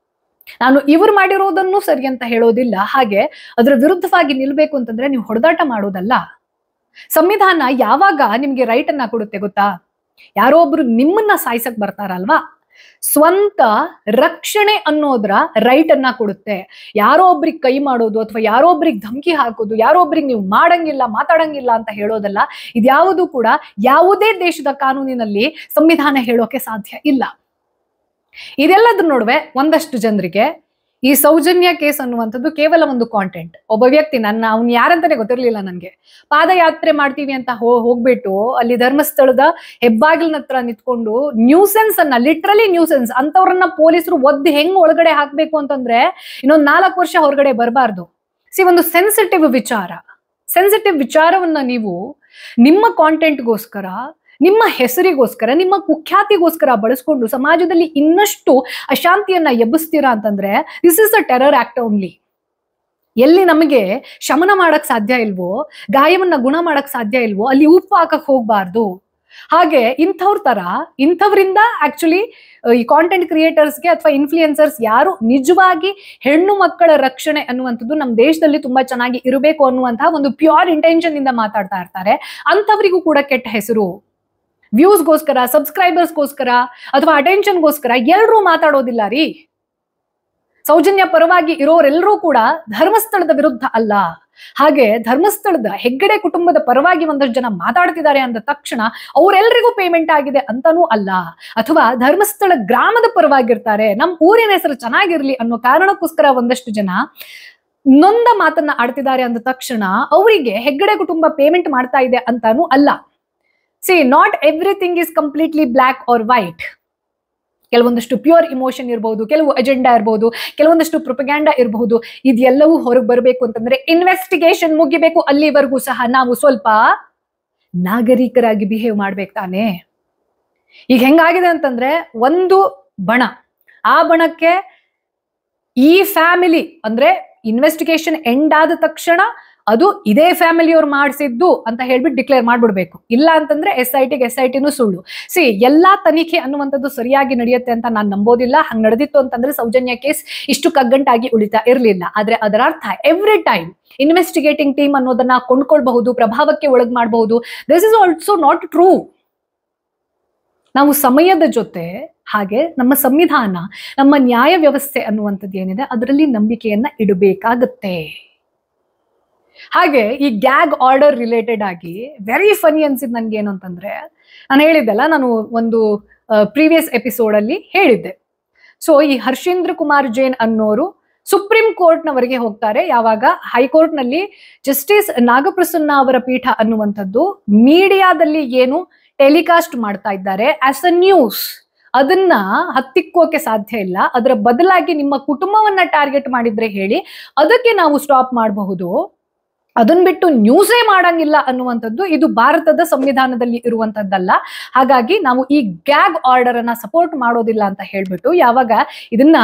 ನಾನು ಇವ್ರು ಮಾಡಿರೋದನ್ನು ಸರಿ ಅಂತ ಹೇಳೋದಿಲ್ಲ. ಹಾಗೆ ಅದರ ವಿರುದ್ಧವಾಗಿ ನಿಲ್ಬೇಕು ಅಂತಂದ್ರೆ ನೀವು ಹೊಡೆದಾಟ ಮಾಡೋದಲ್ಲ. ಸಂವಿಧಾನ ಯಾವಾಗ ನಿಮ್ಗೆ ರೈಟ್ ಅನ್ನ ಕೊಡುತ್ತೆ ಗೊತ್ತಾ? ಯಾರೋ ಒಬ್ರು ನಿಮ್ಮನ್ನ ಸಾಯಿಸಕ್ ಬರ್ತಾರಲ್ವಾ, ಸ್ವಂತ ರಕ್ಷಣೆ ಅನ್ನೋದ್ರ ರೈಟ್ ಅನ್ನ ಕೊಡುತ್ತೆ. ಯಾರೋ ಒಬ್ರಿಗೆ ಕೈ ಮಾಡೋದು ಅಥವಾ ಯಾರೋ ಒಬ್ರಿಗೆ ಧಮಕಿ ಹಾಕೋದು, ಯಾರೋ ಒಬ್ರಿಗೆ ನೀವು ಮಾಡಂಗಿಲ್ಲ, ಮಾತಾಡಂಗಿಲ್ಲ ಅಂತ ಹೇಳೋದಲ್ಲ. ಇದ್ಯಾವುದು ಕೂಡ ಯಾವುದೇ ದೇಶದ ಕಾನೂನಿನಲ್ಲಿ ಸಂವಿಧಾನ ಹೇಳೋಕೆ ಸಾಧ್ಯ ಇಲ್ಲ. ಇದೆಲ್ಲದ್ರ ನಡುವೆ ಒಂದಷ್ಟು ಜನರಿಗೆ ಈ ಸೌಜನ್ಯ ಕೇಸ್ ಅನ್ನುವಂಥದ್ದು ಕೇವಲ ಒಂದು ಕಾಂಟೆಂಟ್. ಒಬ್ಬ ವ್ಯಕ್ತಿ ಅವ್ನು ಯಾರಂತಾನೆ ಗೊತ್ತಿರ್ಲಿಲ್ಲ ನನ್ಗೆ, ಪಾದಯಾತ್ರೆ ಮಾಡ್ತೀವಿ ಅಂತ ಹೋಗ್ಬಿಟ್ಟು ಅಲ್ಲಿ ಧರ್ಮಸ್ಥಳದ ಹೆಬ್ಬಾಗಿಲಿನ ಹತ್ರ ನಿಂತ್ಕೊಂಡು ನ್ಯೂಸೆನ್ಸ್ ಅನ್ನ, ಲಿಟ್ರಲಿ ನ್ಯೂಸೆನ್ಸ್ ಅಂತವ್ರನ್ನ ಪೊಲೀಸರು ಒದ್ದು ಹೆಂಗ್ ಒಳಗಡೆ ಹಾಕ್ಬೇಕು ಅಂತಂದ್ರೆ ಇನ್ನೊಂದ್ 4 ವರ್ಷ ಹೊರಗಡೆ ಬರಬಾರ್ದು. ಒಂದು ಸೆನ್ಸಿಟಿವ್ ವಿಚಾರವನ್ನ ನೀವು ನಿಮ್ಮ ಕಾಂಟೆಂಟ್ಗೋಸ್ಕರ, ನಿಮ್ಮ ಹೆಸರಿಗೋಸ್ಕರ, ನಿಮ್ಮ ಕುಖ್ಯಾತಿಗೋಸ್ಕರ ಬಳಸ್ಕೊಂಡು ಸಮಾಜದಲ್ಲಿ ಇನ್ನಷ್ಟು ಅಶಾಂತಿಯನ್ನ ಎಬ್ಬಿಸ್ತೀರಾ ಅಂತಂದ್ರೆ this is a terror act only. ಎಲ್ಲಿ ನಮಗೆ ಶಮನ ಮಾಡಕ್ ಸಾಧ್ಯ ಇಲ್ವೋ, ಗಾಯವನ್ನ ಗುಣ ಮಾಡಕ್ ಸಾಧ್ಯ ಇಲ್ವೋ ಅಲ್ಲಿ ಉಪ್ಪು ಹಾಕಕ್ ಹೋಗ್ಬಾರ್ದು. ಹಾಗೆ ಇಂಥವರಿಂದ ಆಕ್ಚುಲಿ ಈ ಕಾಂಟೆಂಟ್ ಕ್ರಿಯೇಟರ್ಸ್ಗೆ ಅಥವಾ ಇನ್ಫ್ಲೂಯೆನ್ಸರ್ಸ್ ಯಾರು ನಿಜವಾಗಿ ಹೆಣ್ಣು ಮಕ್ಕಳ ರಕ್ಷಣೆ ಅನ್ನುವಂಥದ್ದು ನಮ್ಮ ದೇಶದಲ್ಲಿ ತುಂಬಾ ಚೆನ್ನಾಗಿ ಇರಬೇಕು ಅನ್ನುವಂತಹ ಒಂದು ಪ್ಯೂರ್ ಇಂಟೆನ್ಷನ್ ಇಂದ ಮಾತಾಡ್ತಾ ಇರ್ತಾರೆ, ಅಂಥವರಿಗೂ ಕೂಡ ಕೆಟ್ಟ ಹೆಸರು. ವ್ಯೂಸ್ಗೋಸ್ಕರ, ಸಬ್ಸ್ಕ್ರೈಬರ್ಸ್ಗೋಸ್ಕರ ಅಥವಾ ಅಟೆನ್ಷನ್ಗೋಸ್ಕರ ಎಲ್ಲರೂ ಮಾತಾಡೋದಿಲ್ಲ ರೀ. ಸೌಜನ್ಯ ಪರವಾಗಿ ಇರೋರೆಲ್ಲರೂ ಕೂಡ ಧರ್ಮಸ್ಥಳದ ವಿರುದ್ಧ ಅಲ್ಲ. ಹಾಗೆ ಧರ್ಮಸ್ಥಳದ ಹೆಗ್ಗಡೆ ಕುಟುಂಬದ ಪರವಾಗಿ ಒಂದಷ್ಟು ಜನ ಮಾತಾಡ್ತಿದ್ದಾರೆ ಅಂದ ತಕ್ಷಣ ಅವರೆಲ್ಲರಿಗೂ ಪೇಮೆಂಟ್ ಆಗಿದೆ ಅಂತಾನೂ ಅಲ್ಲ. ಅಥವಾ ಧರ್ಮಸ್ಥಳ ಗ್ರಾಮದ ಪರವಾಗಿರ್ತಾರೆ, ನಮ್ಮ ಊರಿನ ಹೆಸರು ಚೆನ್ನಾಗಿರ್ಲಿ ಅನ್ನೋ ಕಾರಣಕ್ಕೋಸ್ಕರ ಒಂದಷ್ಟು ಜನ ನೊಂದ ಮಾತನ್ನ ಆಡ್ತಿದ್ದಾರೆ ಅಂದ ತಕ್ಷಣ ಅವರಿಗೆ ಹೆಗ್ಗಡೆ ಕುಟುಂಬ ಪೇಮೆಂಟ್ ಮಾಡ್ತಾ ಇದೆ ಅಂತಾನೂ ಅಲ್ಲ. Not everything is completely black or white. ಕೆಲವೊಂದಷ್ಟು ಪ್ಯೂರ್ ಇಮೋಷನ್ ಇರಬಹುದು, ಕೆಲವು ಅಜೆಂಡಾ ಇರಬಹುದು, ಕೆಲವೊಂದಷ್ಟು ಪ್ರೊಪಗ್ಯಾಂಡಾ ಇರಬಹುದು. ಇದೆಲ್ಲವೂ ಹೊರಗೆ ಬರಬೇಕು ಅಂತಂದ್ರೆ ಇನ್ವೆಸ್ಟಿಗೇಷನ್ ಮುಗಿಬೇಕು. ಅಲ್ಲಿವರೆಗೂ ಸಹ ನಾವು ಸ್ವಲ್ಪ ನಾಗರಿಕರಾಗಿ ಬಿಹೇವ್ ಮಾಡ್ಬೇಕು ತಾನೆ. ಈಗ ಹೆಂಗಾಗಿದೆ ಅಂತಂದ್ರೆ ಒಂದು ಬಣ, ಆ ಬಣಕ್ಕೆ ಈ ಫ್ಯಾಮಿಲಿ ಅಂದ್ರೆ ಇನ್ವೆಸ್ಟಿಗೇಷನ್ ಎಂಡ್ ಆದ ತಕ್ಷಣ ಅದು ಇದೇ ಫ್ಯಾಮಿಲಿಯವ್ರು ಮಾಡಿಸಿದ್ದು ಅಂತ ಹೇಳ್ಬಿಟ್ಟು ಡಿಕ್ಲೇರ್ ಮಾಡ್ಬಿಡ್ಬೇಕು. ಇಲ್ಲ ಅಂತಂದ್ರೆ SITನೂ ಸುಳ್ಳು. ಎಲ್ಲಾ ತನಿಖೆ ಅನ್ನುವಂಥದ್ದು ಸರಿಯಾಗಿ ನಡೆಯುತ್ತೆ ಅಂತ ನಾನು ನಂಬೋದಿಲ್ಲ. ಹಂಗ್ ನಡೆದಿತ್ತು ಅಂತಂದ್ರೆ ಸೌಜನ್ಯ ಕೇಸ್ ಇಷ್ಟು ಕಗ್ಗಂಟಾಗಿ ಉಳಿತಾ ಇರ್ಲಿಲ್ಲ. ಆದ್ರೆ ಅದರ ಅರ್ಥ ಎವ್ರಿ ಟೈಮ್ ಇನ್ವೆಸ್ಟಿಗೇಟಿಂಗ್ ಟೀಮ್ ಅನ್ನೋದನ್ನ ಕೊಂಡ್ಕೊಳ್ಬಹುದು, ಪ್ರಭಾವಕ್ಕೆ ಒಳಗ್ ಮಾಡಬಹುದು. This is also not true. ನಾವು ಸಮಯದ ಜೊತೆ ಹಾಗೆ ನಮ್ಮ ಸಂವಿಧಾನ, ನಮ್ಮ ನ್ಯಾಯ ವ್ಯವಸ್ಥೆ ಅನ್ನುವಂಥದ್ದು ಏನಿದೆ ಅದರಲ್ಲಿ ನಂಬಿಕೆಯನ್ನ ಇಡಬೇಕಾಗತ್ತೆ. ಹಾಗೆ ಈ ಗ್ಯಾಗ್ ಆರ್ಡರ್ ರಿಲೇಟೆಡ್ ಆಗಿ ವೆರಿ ಫನಿ ಅನ್ಸಿದ್ ನನ್ಗೆ ಏನು ಅಂತಂದ್ರೆ, ನಾನು ಹೇಳಿದ್ದೆಲ್ಲ, ನಾನು ಒಂದು ಪ್ರೀವಿಯಸ್ ಎಪಿಸೋಡ್ ಅಲ್ಲಿ ಹೇಳಿದ್ದೆ. ಈ ಹರ್ಷೇಂದ್ರ ಕುಮಾರ್ ಜೈನ್ ಅನ್ನೋರು ಸುಪ್ರೀಂ ಕೋರ್ಟ್ ನವರೆಗೆ ಹೋಗ್ತಾರೆ. ಯಾವಾಗ ಹೈಕೋರ್ಟ್ ನಲ್ಲಿ ಜಸ್ಟಿಸ್ ನಾಗಪ್ರಸನ್ನ ಅವರ ಪೀಠ ಅನ್ನುವಂಥದ್ದು ಮೀಡಿಯಾದಲ್ಲಿ ಏನು ಟೆಲಿಕಾಸ್ಟ್ ಮಾಡ್ತಾ ಇದ್ದಾರೆ ಆಸ್ ಅ ನ್ಯೂಸ್, ಅದನ್ನ ಹತ್ತಿಕ್ಕೋಕೆ ಸಾಧ್ಯ ಇಲ್ಲ. ಅದರ ಬದಲಾಗಿ ನಿಮ್ಮ ಕುಟುಂಬವನ್ನ ಟಾರ್ಗೆಟ್ ಮಾಡಿದ್ರೆ ಹೇಳಿ, ಅದಕ್ಕೆ ನಾವು ಸ್ಟಾಪ್ ಮಾಡಬಹುದು. ಅದನ್ನ ಬಿಟ್ಟು ನ್ಯೂಸೇ ಮಾಡಂಗಿಲ್ಲ ಅನ್ನುವಂಥದ್ದು ಇದು ಭಾರತದ ಸಂವಿಧಾನದಲ್ಲಿ ಇರುವಂತದ್ದಲ್ಲ. ಹಾಗಾಗಿ ನಾವು ಈ ಗ್ಯಾಗ್ ಆರ್ಡರ್ ಅನ್ನ ಸಪೋರ್ಟ್ ಮಾಡೋದಿಲ್ಲ ಅಂತ ಹೇಳ್ಬಿಟ್ಟು ಯಾವಾಗ ಇದನ್ನ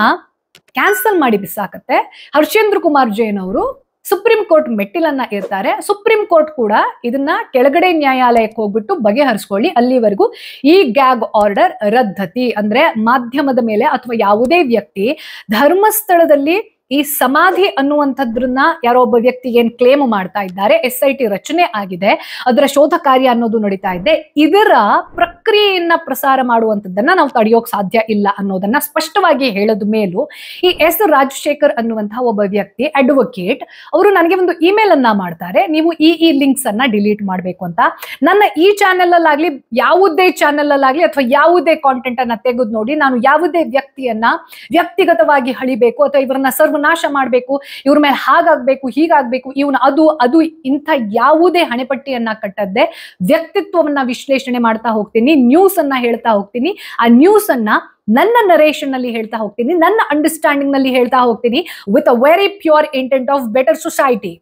ಕ್ಯಾನ್ಸಲ್ ಮಾಡಿ ಬಿಸಾಕತ್ತೆ, ಹರ್ಷೇಂದ್ರ ಕುಮಾರ್ ಜೈನ್ ಅವರು ಸುಪ್ರೀಂ ಕೋರ್ಟ್ ಮೆಟ್ಟಿಲನ್ನ ಇರ್ತಾರೆ. ಸುಪ್ರೀಂ ಕೋರ್ಟ್ ಕೂಡ ಇದನ್ನ ಕೆಳಗಡೆ ನ್ಯಾಯಾಲಯಕ್ಕೆ ಹೋಗ್ಬಿಟ್ಟು ಬಗೆಹರಿಸ್ಕೊಳ್ಳಿ, ಅಲ್ಲಿವರೆಗೂ ಈ ಗ್ಯಾಗ್ ಆರ್ಡರ್ ರದ್ದತಿ. ಅಂದ್ರೆ ಮಾಧ್ಯಮದ ಮೇಲೆ ಅಥವಾ ಯಾವುದೇ ವ್ಯಕ್ತಿ ಧರ್ಮಸ್ಥಳದಲ್ಲಿ ಈ ಸಮಾಧಿ ಅನ್ನುವಂಥದ್ರನ್ನ ಯಾರೋ ಒಬ್ಬ ವ್ಯಕ್ತಿಗೆ ಏನ್ ಕ್ಲೇಮ್ ಮಾಡ್ತಾ ಇದ್ದಾರೆ, SIT ರಚನೆ ಆಗಿದೆ, ಅದರ ಶೋಧ ಕಾರ್ಯ ಅನ್ನೋದು ನಡೀತಾ ಇದೆ, ಇದರ ಪ್ರಕ್ರಿಯೆಯನ್ನ ಪ್ರಸಾರ ಮಾಡುವಂಥದ್ದನ್ನ ನಾವು ತಡೆಯೋಕ್ ಸಾಧ್ಯ ಇಲ್ಲ ಅನ್ನೋದನ್ನ ಸ್ಪಷ್ಟವಾಗಿ ಹೇಳದ ಮೇಲೂ ಈ S ರಾಜಶೇಖರ್ ಅನ್ನುವಂತಹ ಒಬ್ಬ ವ್ಯಕ್ತಿ ಅಡ್ವೊಕೇಟ್ ಅವರು ನನಗೆ ಒಂದು ಇಮೇಲ್ ಅನ್ನ ಮಾಡ್ತಾರೆ, ನೀವು ಈ ಲಿಂಕ್ಸ್ ಅನ್ನ ಡಿಲೀಟ್ ಮಾಡ್ಬೇಕು ಅಂತ. ನನ್ನ ಈ ಚಾನೆಲ್ ಅಲ್ಲಾಗ್ಲಿ, ಯಾವುದೇ ಚಾನೆಲ್ ಅಲ್ಲಾಗ್ಲಿ ಅಥವಾ ಯಾವುದೇ ಕಾಂಟೆಂಟ್ ಅನ್ನ ತೆಗೆದು ನೋಡಿ, ನಾನು ಯಾವುದೇ ವ್ಯಕ್ತಿಯನ್ನ ವ್ಯಕ್ತಿಗತವಾಗಿ ಹಳಿಬೇಕು ಅಥವಾ ಇವರನ್ನ ನಾಶ ಮಾಡ್ಬೇಕು, ಇವ್ರ ಮೇಲೆ ಹಾಗಾಗ್ಬೇಕು, ಹೀಗಾಗ್ಬೇಕು, ಇವನು ಅದು ಇಂಥ ಯಾವುದೇ ಹಣೆಪಟ್ಟಿಯನ್ನ ಕಟ್ಟದ್ದೆ ವ್ಯಕ್ತಿತ್ವವನ್ನ ವಿಶ್ಲೇಷಣೆ ಮಾಡ್ತಾ ಹೋಗ್ತೀನಿ, ನ್ಯೂಸ್ ಅನ್ನ ಹೇಳ್ತಾ ಹೋಗ್ತೀನಿ. ಆ ನ್ಯೂಸ್ ಅನ್ನ ನನ್ನ ನರೇಷನ್ ನಲ್ಲಿ ಹೇಳ್ತಾ ಹೋಗ್ತೀನಿ, ನನ್ನ ಅಂಡರ್ಸ್ಟ್ಯಾಂಡಿಂಗ್ ನಲ್ಲಿ ಹೇಳ್ತಾ ಹೋಗ್ತೀನಿ, with a very pure intent of better society.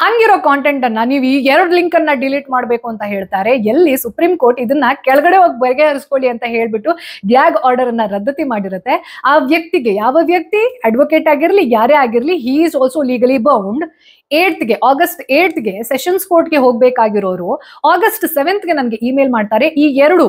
ಹಂಗಿರೋ ಕಾಂಟೆಂಟ್ ಅನ್ನ ನೀವು ಈ 2 ಲಿಂಕ್ ಅನ್ನ ಡಿಲೀಟ್ ಮಾಡ್ಬೇಕು ಅಂತ ಹೇಳ್ತಾರೆ. ಎಲ್ಲಿ ಸುಪ್ರೀಂ ಕೋರ್ಟ್ ಇದನ್ನ ಕೆಳಗಡೆ ಹೋಗಿ ಬಗೆಹರಿಸ್ಕೊಳ್ಳಿ ಅಂತ ಹೇಳ್ಬಿಟ್ಟು ಗ್ಯಾಗ್ ಆರ್ಡರ್ ಅನ್ನ ರದ್ದತಿ ಮಾಡಿರುತ್ತೆ. ಆ ವ್ಯಕ್ತಿಗೆ, ಯಾವ ವ್ಯಕ್ತಿ ಅಡ್ವೊಕೇಟ್ ಆಗಿರ್ಲಿ, ಯಾರೇ ಆಗಿರ್ಲಿ, he is also legally bound. August 8ಗೆ ಸೆಷನ್ಸ್ ಕೋರ್ಟ್ಗೆ ಹೋಗ್ಬೇಕಾಗಿರೋರು ಆಗಸ್ಟ್ 7ಗೆ ನನಗೆ ಇಮೇಲ್ ಮಾಡ್ತಾರೆ, ಈ 2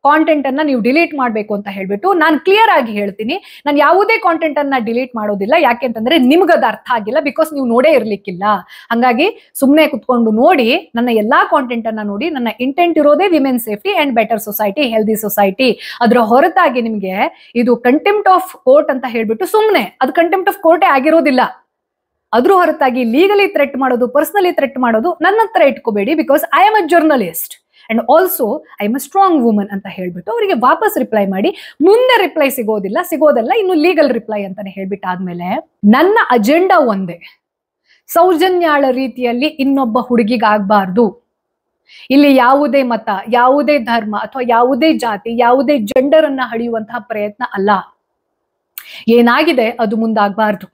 ಕಾಂಟೆಂಟ್ ಅನ್ನ ನೀವು ಡಿಲೀಟ್ ಮಾಡ್ಬೇಕು ಅಂತ ಹೇಳ್ಬಿಟ್ಟು. ನಾನು ಕ್ಲಿಯರ್ ಆಗಿ ಹೇಳ್ತೀನಿ, ನಾನು ಯಾವುದೇ ಕಾಂಟೆಂಟ್ ಅನ್ನ ಡಿಲೀಟ್ ಮಾಡೋದಿಲ್ಲ. ಯಾಕೆ ಅಂತಂದ್ರೆ ನಿಮ್ಗದು ಅರ್ಥ ಆಗಿಲ್ಲ, ಬಿಕಾಸ್ ನೀವು ನೋಡೇ ಇರ್ಲಿಕ್ಕಿಲ್ಲ. ಹಂಗಾಗಿ ಸುಮ್ಮನೆ ಕುತ್ಕೊಂಡು ನೋಡಿ, ನನ್ನ ಎಲ್ಲಾ ಕಾಂಟೆಂಟ್ ಅನ್ನ ನೋಡಿ. ನನ್ನ ಇಂಟೆಂಟ್ ಇರೋದೇ women safety and better society, healthy society. ಅದರ ಹೊರತಾಗಿ ನಿಮ್ಗೆ ಇದು ಕಂಟೆಂಪ್ಟ್ ಆಫ್ ಕೋರ್ಟ್ ಅಂತ ಹೇಳ್ಬಿಟ್ಟು ಸುಮ್ಮನೆ ಅದು ಕಂಟೆಂಪ್ಟ್ ಆಫ್ ಕೋರ್ಟೇ ಆಗಿರೋದಿಲ್ಲ. ಅದ್ರ ಹೊರತಾಗಿ ಲೀಗಲಿ ಥ್ರೆಟ್ ಮಾಡೋದು, ಪರ್ಸನಲಿ ಥ್ರೆಟ್ ಮಾಡೋದು ನನ್ನ ಹತ್ರ ಇಟ್ಕೋಬೇಡಿ, because I am a journalist and also I am a strong woman ಅಂತ ಹೇಳ್ಬಿಟ್ಟು ಅವರಿಗೆ ವಾಪಸ್ ರಿಪ್ಲೈ ಮಾಡಿ, ಮುಂದೆ ರಿಪ್ಲೈ ಸಿಗೋದಲ್ಲ ಇನ್ನು ಲೀಗಲ್ ರಿಪ್ಲೈ ಅಂತಾನೆ ಹೇಳ್ಬಿಟ್ಟಾದ್ಮೇಲೆ, ನನ್ನ ಅಜೆಂಡಾ ಒಂದೇ, ಸೌಜನ್ಯಾಳ ರೀತಿಯಲ್ಲಿ ಇನ್ನೊಬ್ಬ ಹುಡುಗಿಗಾಗಬಾರ್ದು. ಇಲ್ಲಿ ಯಾವುದೇ ಮತ, ಯಾವುದೇ ಧರ್ಮ ಅಥವಾ ಯಾವುದೇ ಜಾತಿ, ಯಾವುದೇ ಜೆಂಡರ್ ಅನ್ನ ಹಳಿಯುವಂತಹ ಪ್ರಯತ್ನ ಅಲ್ಲ. ಏನಾಗಿದೆ ಅದು ಮುಂದಾಗಬಾರ್ದು.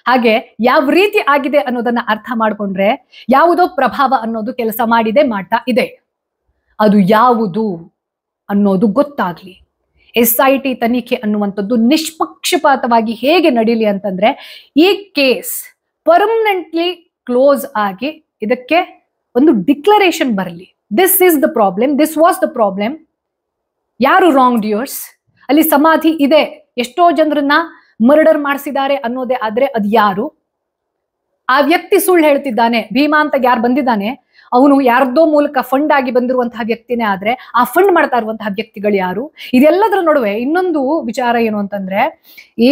ಹಾಗೆ ಯಾವ ರೀತಿ ಆಗಿದೆ ಅನ್ನೋದನ್ನ ಅರ್ಥ ಮಾಡ್ಕೊಂಡ್ರೆ ಯಾವುದೋ ಪ್ರಭಾವ ಅನ್ನೋದು ಕೆಲಸ ಮಾಡ್ತಾ ಇದೆ. ಅದು ಯಾವುದು ಅನ್ನೋದು ಗೊತ್ತಾಗ್ಲಿ. SIT ತನಿಖೆ ಅನ್ನುವಂಥದ್ದು ನಿಷ್ಪಕ್ಷಪಾತವಾಗಿ ಹೇಗೆ ನಡೀಲಿ ಅಂತಂದ್ರೆ, ಈ ಕೇಸ್ ಪರ್ಮನೆಂಟ್ಲಿ ಕ್ಲೋಸ್ ಆಗಿ ಇದಕ್ಕೆ ಒಂದು ಡಿಕ್ಲರೇಷನ್ ಬರಲಿ. This is the problem, this was the problem. ಯಾರು ರಾಂಗ್ ಡ್ಯೂಯರ್ಸ್, ಅಲ್ಲಿ ಸಮಾಧಿ ಇದೆ, ಎಷ್ಟೋ ಜನರನ್ನ ಮರ್ಡರ್ ಮಾಡಿಸಿದ್ದಾರೆ ಅನ್ನೋದೇ ಆದ್ರೆ ಅದು ಯಾರು? ಆ ವ್ಯಕ್ತಿ ಸುಳ್ಳು ಹೇಳ್ತಿದ್ದಾನೆ, ಭೀಮಾ ಅಂತ ಯಾರು ಬಂದಿದ್ದಾನೆ ಅವನು ಯಾರ್ದೋ ಮೂಲಕ ಫಂಡ್ ಆಗಿ ಬಂದಿರುವಂತಹ ವ್ಯಕ್ತಿನೇ ಆದ್ರೆ ಆ ಫಂಡ್ ಮಾಡ್ತಾ ಇರುವಂತಹ ವ್ಯಕ್ತಿಗಳು ಯಾರು? ಇದೆಲ್ಲದರ ನಡುವೆ ಇನ್ನೊಂದು ವಿಚಾರ ಏನು ಅಂತಂದ್ರೆ, ಈ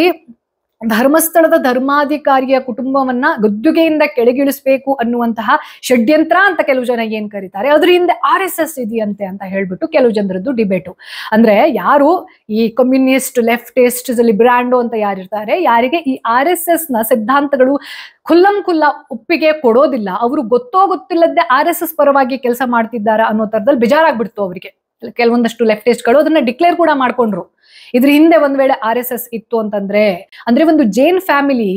ಧರ್ಮಸ್ಥಳದ ಧರ್ಮಾಧಿಕಾರಿಯ ಕುಟುಂಬವನ್ನ ಗದ್ದುಗೆಯಿಂದ ಕೆಳಗಿಳಿಸ್ಬೇಕು ಅನ್ನುವಂತಹ ಷಡ್ಯಂತ್ರ ಅಂತ ಕೆಲವು ಜನ ಏನ್ ಕರೀತಾರೆ, ಅದ್ರ ಹಿಂದೆ RSS ಇದೆಯಂತೆ ಅಂತ ಹೇಳ್ಬಿಟ್ಟು ಕೆಲವು ಜನರದ್ದು ಡಿಬೇಟು. ಅಂದ್ರೆ ಯಾರು ಈ ಕಮ್ಯುನಿಸ್ಟ್, ಲೆಫ್ಟಿಸ್ಟ್, ಲಿಬ್ರಾಂಡೋ ಅಂತ ಯಾರಿರ್ತಾರೆ, ಯಾರಿಗೆ ಈ RSS ನ ಸಿದ್ಧಾಂತಗಳು ಖುಲ್ಲ ಒಪ್ಪಿಗೆ ಕೊಡೋದಿಲ್ಲ, ಅವರು ಗೊತ್ತಿಲ್ಲದೆ RSS ಪರವಾಗಿ ಕೆಲಸ ಮಾಡ್ತಿದ್ದಾರಾ ಅನ್ನೋ ತರದಲ್ಲಿ ಬೇಜಾರಾಗ್ಬಿಡ್ತು ಅವರಿಗೆ. ಕೆಲವೊಂದಷ್ಟು ಲೆಫ್ಟಿಸ್ಟ್ಗಳು ಅದನ್ನ ಡಿಕ್ಲೇರ್ ಕೂಡ ಮಾಡ್ಕೊಂಡ್ರು. ಇದ್ರ ಹಿಂದೆ ಒಂದ್ ವೇಳೆ RSS ಇತ್ತು ಅಂತಂದ್ರೆ, ಅಂದ್ರೆ ಒಂದು ಜೈನ್ ಫ್ಯಾಮಿಲಿ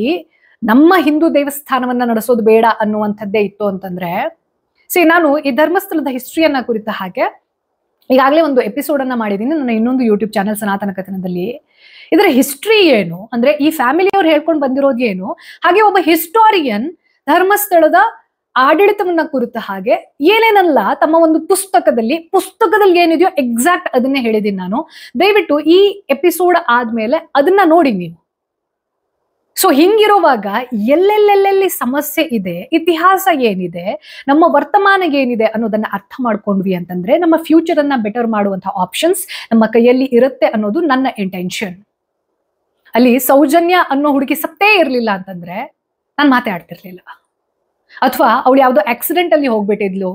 ನಮ್ಮ ಹಿಂದೂ ದೇವಸ್ಥಾನವನ್ನ ನಡೆಸೋದು ಬೇಡ ಅನ್ನುವಂಥದ್ದೇ ಇತ್ತು ಅಂತಂದ್ರೆ, ನಾನು ಈ ಧರ್ಮಸ್ಥಳದ ಹಿಸ್ಟ್ರಿಯನ್ನ ಕುರಿತ ಹಾಗೆ ಈಗಾಗಲೇ ಒಂದು ಎಪಿಸೋಡ್ ಅನ್ನ ಮಾಡಿದೀನಿ ನನ್ನ ಇನ್ನೊಂದು ಯೂಟ್ಯೂಬ್ ಚಾನೆಲ್ ಸನಾತನ ಕಥನದಲ್ಲಿ. ಇದರ ಹಿಸ್ಟ್ರಿ ಏನು ಅಂದ್ರೆ, ಈ ಫ್ಯಾಮಿಲಿಯವ್ರು ಹೇಳ್ಕೊಂಡು ಬಂದಿರೋದು ಏನು, ಹಾಗೆ ಒಬ್ಬ ಹಿಸ್ಟೋರಿಯನ್ ಧರ್ಮಸ್ಥಳದ ಆಡಳಿತವನ್ನ ಕುರಿತ ಹಾಗೆ ಏನೇನಲ್ಲ ತಮ್ಮ ಒಂದು ಪುಸ್ತಕದಲ್ಲಿ ಏನಿದೆಯೋ ಎಕ್ಸಾಕ್ಟ್ ಅದನ್ನೇ ಹೇಳಿದೀನಿ ನಾನು. ದಯವಿಟ್ಟು ಈ ಎಪಿಸೋಡ್ ಆದ್ಮೇಲೆ ಅದನ್ನ ನೋಡಿ ನೀವು. ಸೊ ಹಿಂಗಿರುವಾಗ ಎಲ್ಲೆಲ್ಲೆಲ್ಲೆಲ್ಲಿ ಸಮಸ್ಯೆ ಇದೆ, ಇತಿಹಾಸ ಏನಿದೆ, ನಮ್ಮ ವರ್ತಮಾನ ಏನಿದೆ ಅನ್ನೋದನ್ನ ಅರ್ಥ ಮಾಡ್ಕೊಂಡ್ವಿ ಅಂತಂದ್ರೆ ನಮ್ಮ ಫ್ಯೂಚರ್ ಅನ್ನ ಬೆಟರ್ ಮಾಡುವಂತಹ ಆಪ್ಷನ್ಸ್ ನಮ್ಮ ಕೈಯಲ್ಲಿ ಇರುತ್ತೆ ಅನ್ನೋದು ನನ್ನ ಇಂಟೆನ್ಷನ್. ಅಲ್ಲಿ ಸೌಜನ್ಯ ಅನ್ನೋ ಹುಡುಗಿ ಸತ್ತೇ ಇರ್ಲಿಲ್ಲ ಅಂತಂದ್ರೆ ನಾನು ಮಾತಾಡ್ತಿರ್ಲಿಲ್ಲ, ಅಥವಾ ಅವಳು ಯಾವ್ದೋ ಆಕ್ಸಿಡೆಂಟ್ ಅಲ್ಲಿ ಹೋಗ್ಬಿಟ್ಟಿದ್ಲು,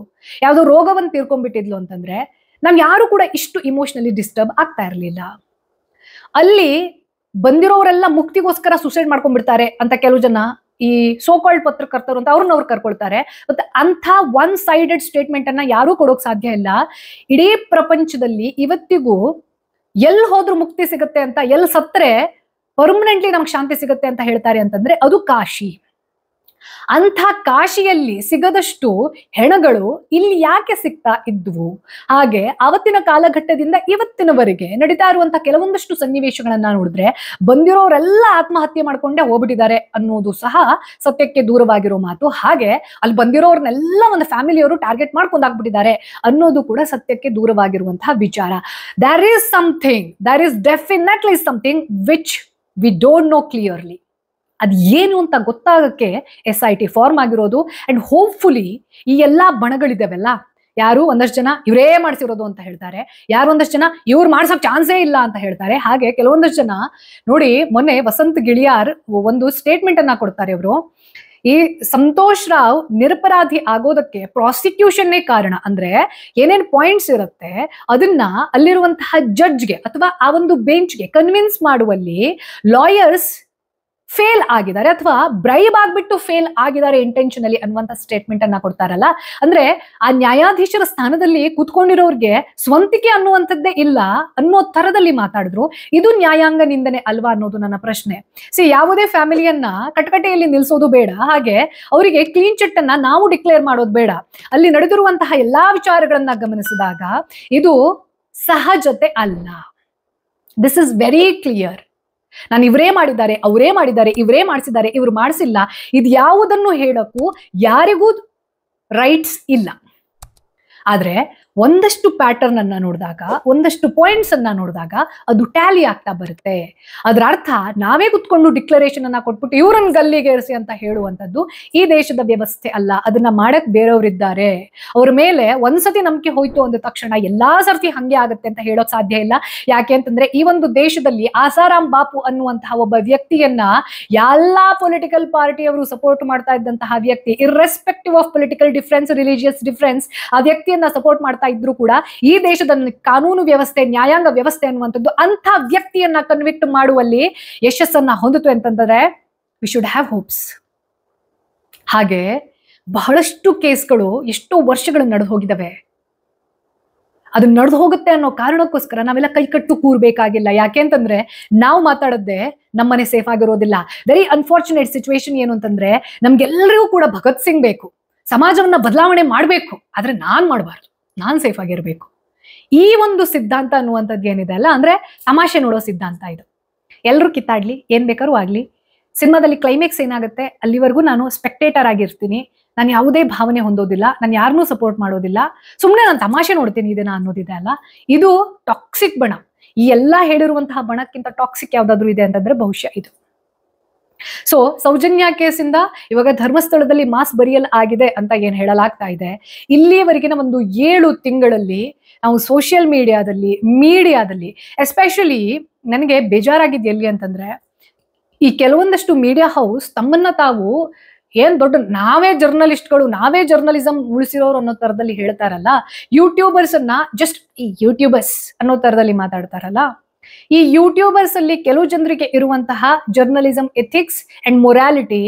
ಯಾವ್ದೋ ರೋಗವನ್ನು ತೀರ್ಕೊಂಡ್ಬಿಟ್ಟಿದ್ಲು ಅಂತಂದ್ರೆ ನಾವ್ ಯಾರು ಕೂಡ ಇಷ್ಟು ಇಮೋಷನಲಿ ಡಿಸ್ಟರ್ಬ್ ಆಗ್ತಾ ಇರ್ಲಿಲ್ಲ. ಅಲ್ಲಿ ಬಂದಿರೋರೆಲ್ಲ ಮುಕ್ತಿಗೋಸ್ಕರ ಸುಸೈಡ್ ಮಾಡ್ಕೊಂಡ್ಬಿಡ್ತಾರೆ ಅಂತ ಕೆಲವು ಜನ ಈ ಸೋಕಾಲ್ಡ್ ಪತ್ರಕರ್ತರು ಅಂತ ಅವ್ರು ಕರ್ಕೊಳ್ತಾರೆ. ಮತ್ತೆ ಅಂಥ ಒನ್ ಸೈಡೆಡ್ ಸ್ಟೇಟ್ಮೆಂಟ್ ಅನ್ನ ಯಾರೂ ಕೊಡೋಕ್ ಸಾಧ್ಯ ಇಲ್ಲ. ಇಡೀ ಪ್ರಪಂಚದಲ್ಲಿ ಇವತ್ತಿಗೂ ಎಲ್ಲಿ ಹೋದ್ರೂ ಮುಕ್ತಿ ಸಿಗುತ್ತೆ ಅಂತ, ಎಲ್ಲಿ ಸತ್ರೆ ಪರ್ಮನೆಂಟ್ಲಿ ನಮ್ಗೆ ಶಾಂತಿ ಸಿಗುತ್ತೆ ಅಂತ ಹೇಳ್ತಾರೆ ಅಂತಂದ್ರೆ ಅದು ಕಾಶಿ. ಅಂಥ ಕಾಶಿಯಲ್ಲಿ ಸಿಗದಷ್ಟು ಹೆಣಗಳು ಇಲ್ಲಿ ಯಾಕೆ ಸಿಗ್ತಾ ಇದ್ವು? ಹಾಗೆ ಆವತ್ತಿನ ಕಾಲಘಟ್ಟದಿಂದ ಇವತ್ತಿನವರೆಗೆ ನಡೀತಾ ಇರುವಂತಹ ಕೆಲವೊಂದಷ್ಟು ಸನ್ನಿವೇಶಗಳನ್ನ ನೋಡಿದ್ರೆ ಬಂದಿರೋರೆಲ್ಲ ಆತ್ಮಹತ್ಯೆ ಮಾಡ್ಕೊಂಡೇ ಹೋಗ್ಬಿಟ್ಟಿದ್ದಾರೆ ಅನ್ನೋದು ಸಹ ಸತ್ಯಕ್ಕೆ ದೂರವಾಗಿರೋ ಮಾತು. ಹಾಗೆ ಅಲ್ಲಿ ಬಂದಿರೋರ್ನೆಲ್ಲ ಒಂದು ಫ್ಯಾಮಿಲಿಯವರು ಟಾರ್ಗೆಟ್ ಮಾಡ್ಕೊಂಡಾಗ್ಬಿಟ್ಟಿದ್ದಾರೆ ಅನ್ನೋದು ಕೂಡ ಸತ್ಯಕ್ಕೆ ದೂರವಾಗಿರುವಂತಹ ವಿಚಾರ. There is definitely something which we don't know clearly. ಅದು ಏನು ಅಂತ ಗೊತ್ತಾಗಕ್ಕೆ SIT ಫಾರ್ಮ್ ಆಗಿರೋದು. ಅಂಡ್ ಹೋಪ್ಫುಲಿ ಈ ಎಲ್ಲಾ ಬಣಗಳಿದಾವೆಲ್ಲ, ಯಾರು ಒಂದಷ್ಟು ಜನ ಇವರೇ ಮಾಡಿಸಿರೋದು ಅಂತ ಹೇಳ್ತಾರೆ, ಯಾರು ಒಂದಷ್ಟು ಜನ ಇವ್ರು ಮಾಡ್ಸೋಕ್ ಚಾನ್ಸೇ ಇಲ್ಲ ಅಂತ ಹೇಳ್ತಾರೆ. ಹಾಗೆ ಕೆಲವೊಂದಷ್ಟು ಜನ ನೋಡಿ, ಮೊನ್ನೆ ವಸಂತ್ ಗಿಳಿಯಾರ್ ಒಂದು ಸ್ಟೇಟ್ಮೆಂಟ್ ಅನ್ನ ಕೊಡ್ತಾರೆ. ಅವರು ಈ ಸಂತೋಷ್ ರಾವ್ ನಿರಪರಾಧಿ ಆಗೋದಕ್ಕೆ ಪ್ರಾಸಿಕ್ಯೂಷನ್ನೇ ಕಾರಣ. ಅಂದ್ರೆ ಏನೇನ್ ಪಾಯಿಂಟ್ಸ್ ಇರುತ್ತೆ ಅದನ್ನ ಅಲ್ಲಿರುವಂತಹ ಜಡ್ಜ್ಗೆ ಅಥವಾ ಆ ಒಂದು ಬೆಂಚ್ಗೆ ಕನ್ವಿನ್ಸ್ ಮಾಡುವಲ್ಲಿ ಲಾಯರ್ಸ್ ಫೇಲ್ ಆಗಿದ್ದಾರೆ ಅಥವಾ ಬ್ರೈಬ್ ಆಗ್ಬಿಟ್ಟು ಫೇಲ್ ಆಗಿದ್ದಾರೆ ಇಂಟೆನ್ಷನಲಿ ಅನ್ನುವಂಥ ಸ್ಟೇಟ್ಮೆಂಟ್ ಅನ್ನ ಕೊಡ್ತಾರಲ್ಲ. ಅಂದ್ರೆ ಆ ನ್ಯಾಯಾಧೀಶರ ಸ್ಥಾನದಲ್ಲಿ ಕೂತ್ಕೊಂಡಿರೋರ್ಗೆ ಸ್ವಂತಿಕೆ ಅನ್ನುವಂಥದ್ದೇ ಇಲ್ಲ ಅನ್ನೋ ತರದಲ್ಲಿ ಮಾತಾಡಿದ್ರು. ಇದು ನ್ಯಾಯಾಂಗ ನಿಂದನೆ ಅಲ್ವಾ ಅನ್ನೋದು ನನ್ನ ಪ್ರಶ್ನೆ. ಯಾವುದೇ ಫ್ಯಾಮಿಲಿಯನ್ನ ಕಟಕಟೆಯಲ್ಲಿ ನಿಲ್ಸೋದು ಬೇಡ, ಹಾಗೆ ಅವರಿಗೆ ಕ್ಲೀನ್ ಚಿಟ್ ಅನ್ನ ನಾವು ಡಿಕ್ಲೇರ್ ಮಾಡೋದು ಬೇಡ. ಅಲ್ಲಿ ನಡೆದಿರುವಂತಹ ಎಲ್ಲಾ ವಿಚಾರಗಳನ್ನ ಗಮನಿಸಿದಾಗ ಇದು ಸಹಜತೆ ಅಲ್ಲ. This is very clear. ನಾನು ಇವರೇ ಮಾಡಿದ್ದಾರೆ, ಅವರೇ ಮಾಡಿದ್ದಾರೆ, ಇವರೇ ಮಾಡಿಸಿದ್ದಾರೆ, ಇವ್ರು ಮಾಡಿಸಿಲ್ಲ, ಇದು ಯಾವುದನ್ನು ಹೇಳಕ್ಕೂ ಯಾರಿಗೂ ರೈಟ್ಸ್ ಇಲ್ಲ. ಆದ್ರೆ ಒಂದಷ್ಟು ಪ್ಯಾಟರ್ನ್ ಅನ್ನ ನೋಡಿದಾಗ, ಒಂದಷ್ಟು ಪಾಯಿಂಟ್ಸ್ ಅನ್ನ ನೋಡಿದಾಗ ಅದು ಟ್ಯಾಲಿ ಆಗ್ತಾ ಬರುತ್ತೆ. ಅದರ ಅರ್ಥ ನಾವೇ ಕುತ್ಕೊಂಡು ಡಿಕ್ಲರೇಷನ್ ಅನ್ನ ಕೊಟ್ಬಿಟ್ಟು ಇವ್ರನ್ನ ಗಲ್ಲಿಗೇರಿಸಿ ಅಂತ ಹೇಳುವಂಥದ್ದು ಈ ದೇಶದ ವ್ಯವಸ್ಥೆ ಅಲ್ಲ. ಅದನ್ನ ಮಾಡಕ್ ಬೇರೆಯವರಿದ್ದಾರೆ. ಅವ್ರ ಮೇಲೆ ಒಂದ್ಸತಿ ನಂಬಿಕೆ ಹೋಯ್ತು ಅಂದ ತಕ್ಷಣ ಎಲ್ಲಾ ಸರ್ತಿ ಹಂಗೆ ಆಗುತ್ತೆ ಅಂತ ಹೇಳೋಕ್ ಸಾಧ್ಯ ಇಲ್ಲ. ಯಾಕೆ ಅಂತಂದ್ರೆ ಈ ಒಂದು ದೇಶದಲ್ಲಿ ಆಸಾರಾಮ್ ಬಾಪು ಅನ್ನುವಂತಹ ಒಬ್ಬ ವ್ಯಕ್ತಿಯನ್ನ ಎಲ್ಲಾ ಪೊಲಿಟಿಕಲ್ ಪಾರ್ಟಿಯವರು ಸಪೋರ್ಟ್ ಮಾಡ್ತಾ ಇದ್ದಂತಹ ವ್ಯಕ್ತಿ, irrespective of political difference, religious difference, ಆ ವ್ಯಕ್ತಿಯನ್ನ ಸಪೋರ್ಟ್ ಮಾಡ್ತಾ ಮಾಡ್ತಾ ಇದ್ರು ಕೂಡ ಈ ದೇಶದ ಕಾನೂನು ವ್ಯವಸ್ಥೆ, ನ್ಯಾಯಾಂಗ ವ್ಯವಸ್ಥೆ ಅನ್ನುವಂಥದ್ದು ಅಂಥ ವ್ಯಕ್ತಿಯನ್ನ ಕನ್ವಿಕ್ಟ್ ಮಾಡುವಲ್ಲಿ ಯಶಸ್ಸನ್ನ ಹೊಂದಿತು ಅಂತಂದ್ರೆ ವಿ ಶುಡ್ ಹ್ಯಾವ್ ಹೋಪ್ಸ್. ಹಾಗೆ ಬಹಳಷ್ಟು ಕೇಸ್ಗಳು ಎಷ್ಟೋ ವರ್ಷಗಳು ನಡೆದು ಹೋಗಿದಾವೆ. ಅದು ನಡೆದು ಹೋಗುತ್ತೆ ಅನ್ನೋ ಕಾರಣಕ್ಕೋಸ್ಕರ ನಾವೆಲ್ಲ ಕೈಕಟ್ಟು ಕೂರ್ಬೇಕಾಗಿಲ್ಲ. ಯಾಕೆ ಅಂತಂದ್ರೆ ನಾವು ಮಾತಾಡೋದೇ ನಮ್ಮನೆ ಸೇಫ್ ಆಗಿರೋದಿಲ್ಲ. ವೆರಿ ಅನ್ಫಾರ್ಚುನೇಟ್ ಸಿಚುವೇಶನ್ ಏನು ಅಂತಂದ್ರೆ ನಮ್ಗೆಲ್ಲರಿಗೂ ಕೂಡ ಭಗತ್ ಸಿಂಗ್ ಬೇಕು, ಸಮಾಜವನ್ನ ಬದಲಾವಣೆ ಮಾಡ್ಬೇಕು, ಆದ್ರೆ ನಾನ್ ಮಾಡಬಾರ್ದು, ನಾನ್ ಸೇಫ್ ಆಗಿರ್ಬೇಕು. ಈ ಒಂದು ಸಿದ್ಧಾಂತ ಅನ್ನುವಂಥದ್ದು ಏನಿದೆ ಅಲ್ಲ, ಅಂದ್ರೆ ತಮಾಷೆ ನೋಡೋ ಸಿದ್ಧಾಂತ ಇದು. ಎಲ್ರು ಕಿತ್ತಾಡ್ಲಿ, ಏನ್ ಬೇಕಾದ್ರೂ ಆಗ್ಲಿ, ಸಿನಿಮಾದಲ್ಲಿ ಕ್ಲೈಮ್ಯಾಕ್ಸ್ ಏನಾಗುತ್ತೆ ಅಲ್ಲಿವರೆಗೂ ನಾನು ಸ್ಪೆಕ್ಟೇಟರ್ ಆಗಿರ್ತೀನಿ, ನಾನು ಯಾವುದೇ ಭಾವನೆ ಹೊಂದೋದಿಲ್ಲ, ನಾನು ಯಾರನ್ನೂ ಸಪೋರ್ಟ್ ಮಾಡೋದಿಲ್ಲ, ಸುಮ್ಮನೆ ನಾನು ತಮಾಷೆ ನೋಡ್ತೀನಿ ಇದನ್ನ ಅನ್ನೋದಿದೆ ಅಲ್ಲ, ಇದು ಟಾಕ್ಸಿಕ್ ಬಣ. ಈ ಎಲ್ಲ ಹೇಳಿರುವಂತಹ ಬಣಕ್ಕಿಂತ ಟಾಕ್ಸಿಕ್ ಯಾವ್ದಾದ್ರು ಇದೆ ಅಂತಂದ್ರೆ ಬಹುಶಃ ಇದು. ಸೊ ಸೌಜನ್ಯ ಕೇಸಿಂದ ಇವಾಗ ಧರ್ಮಸ್ಥಳದಲ್ಲಿ ಮಾಸ್ ಬರಿಯಲ್ ಆಗಿದೆ ಅಂತ ಏನ್ ಹೇಳಲಾಗ್ತಾ ಇದೆ, ಇಲ್ಲಿಯವರೆಗಿನ ಒಂದು 7 ತಿಂಗಳಲ್ಲಿ ನಾವು ಸೋಷಿಯಲ್ ಮೀಡಿಯಾದಲ್ಲಿ ಎಸ್ಪೆಷಲಿ ನನಗೆ ಬೇಜಾರಾಗಿದ್ದು ಎಲ್ಲಿ ಅಂತಂದ್ರೆ, ಈ ಕೆಲವೊಂದಷ್ಟು ಮೀಡಿಯಾ ಹೌಸ್ ತಮ್ಮನ್ನ ತಾವು ಏನ್ ದೊಡ್ಡ ನಾವೇ ಜರ್ನಲಿಸ್ಟ್ಗಳು, ನಾವೇ ಜರ್ನಲಿಸಂ ಉಳಿಸಿರೋರು ಅನ್ನೋ ತರದಲ್ಲಿ ಹೇಳ್ತಾರಲ್ಲ, ಯೂಟ್ಯೂಬರ್ಸ್ ಅನ್ನ ಜಸ್ಟ್ ಈ ಯೂಟ್ಯೂಬರ್ಸ್ ಅನ್ನೋ ತರದಲ್ಲಿ ಮಾತಾಡ್ತಾರಲ್ಲ, ಈ ಯೂಟ್ಯೂಬರ್ಸ್ ಅಲ್ಲಿ ಕೆಲವು ಜನರಿಗೆ ಇರುವಂತಹ journalism ethics and morality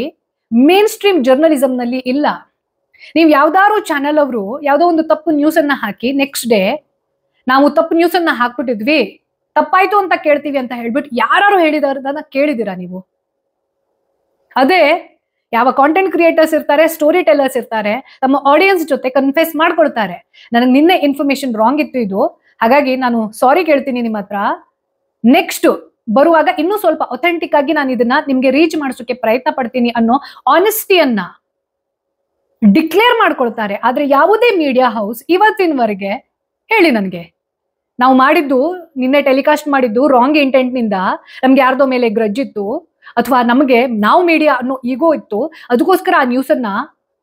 main stream journalism ನಲ್ಲಿ ಇಲ್ಲ. ನೀವು ಯಾವ್ದಾದ್ರು ಚಾನೆಲ್ ಅವರು ಯಾವ್ದೋ ಒಂದು ತಪ್ಪು ನ್ಯೂಸ್ ಅನ್ನ ಹಾಕಿ ನೆಕ್ಸ್ಟ್ ಡೇ ನಾವು ತಪ್ಪು ನ್ಯೂಸ್ ಅನ್ನ ಹಾಕ್ಬಿಟ್ಟಿದ್ವಿ, ತಪ್ಪಾಯ್ತು ಅಂತ ಕೇಳ್ತೀವಿ ಅಂತ ಹೇಳ್ಬಿಟ್ಟು ಯಾರು ಹೇಳಿದಾರದನ್ನ ಕೇಳಿದಿರಾ ನೀವು? ಅದೇ ಯಾವ ಕಾಂಟೆಂಟ್ ಕ್ರಿಯೇಟರ್ಸ್ ಇರ್ತಾರೆ, ಸ್ಟೋರಿ ಟೆಲ್ಲರ್ಸ್ ಇರ್ತಾರೆ, ತಮ್ಮ ಆಡಿಯನ್ಸ್ ಜೊತೆ ಕನ್ಫೆಸ್ ಮಾಡ್ಕೊಳ್ತಾರೆ, ನನಗೆ ನಿನ್ನೆ ಇನ್ಫಾರ್ಮೇಶನ್ ರಾಂಗ್ ಇತ್ತು ಇದು, ಹಾಗಾಗಿ ನಾನು ಸಾರಿ ಕೇಳ್ತೀನಿ ನಿಮ್ಮ ಹತ್ರ, ನೆಕ್ಸ್ಟ್ ಬರುವಾಗ ಇನ್ನೂ ಸ್ವಲ್ಪ ಅಥೆಂಟಿಕ್ ಆಗಿ ನಾನು ಇದನ್ನ ನಿಮ್ಗೆ ರೀಚ್ ಮಾಡಿಸೋಕೆ ಪ್ರಯತ್ನ ಪಡ್ತೀನಿ ಅನ್ನೋ ಆನೆಸ್ಟಿಯನ್ನ ಡಿಕ್ಲೇರ್ ಮಾಡ್ಕೊಳ್ತಾರೆ. ಆದ್ರೆ ಯಾವುದೇ ಮೀಡಿಯಾ ಹೌಸ್ ಇವತ್ತಿನವರೆಗೆ ಹೇಳಿ ನನಗೆ, ನಾವು ಮಾಡಿದ್ದು ನಿನ್ನೆ ಟೆಲಿಕಾಸ್ಟ್ ಮಾಡಿದ್ದು ರಾಂಗ್ ಇಂಟೆಂಟ್ ನಿಂದ ನಮ್ಗೆ ಯಾರ್ದೋ ಮೇಲೆ ಗ್ರಜ್ ಇತ್ತು, ಅಥವಾ ನಮಗೆ ನಾವು ಮೀಡಿಯಾ ಅನ್ನೋ ಈಗೋ ಇತ್ತು, ಅದಕ್ಕೋಸ್ಕರ ಆ ನ್ಯೂಸ್ ಅನ್ನ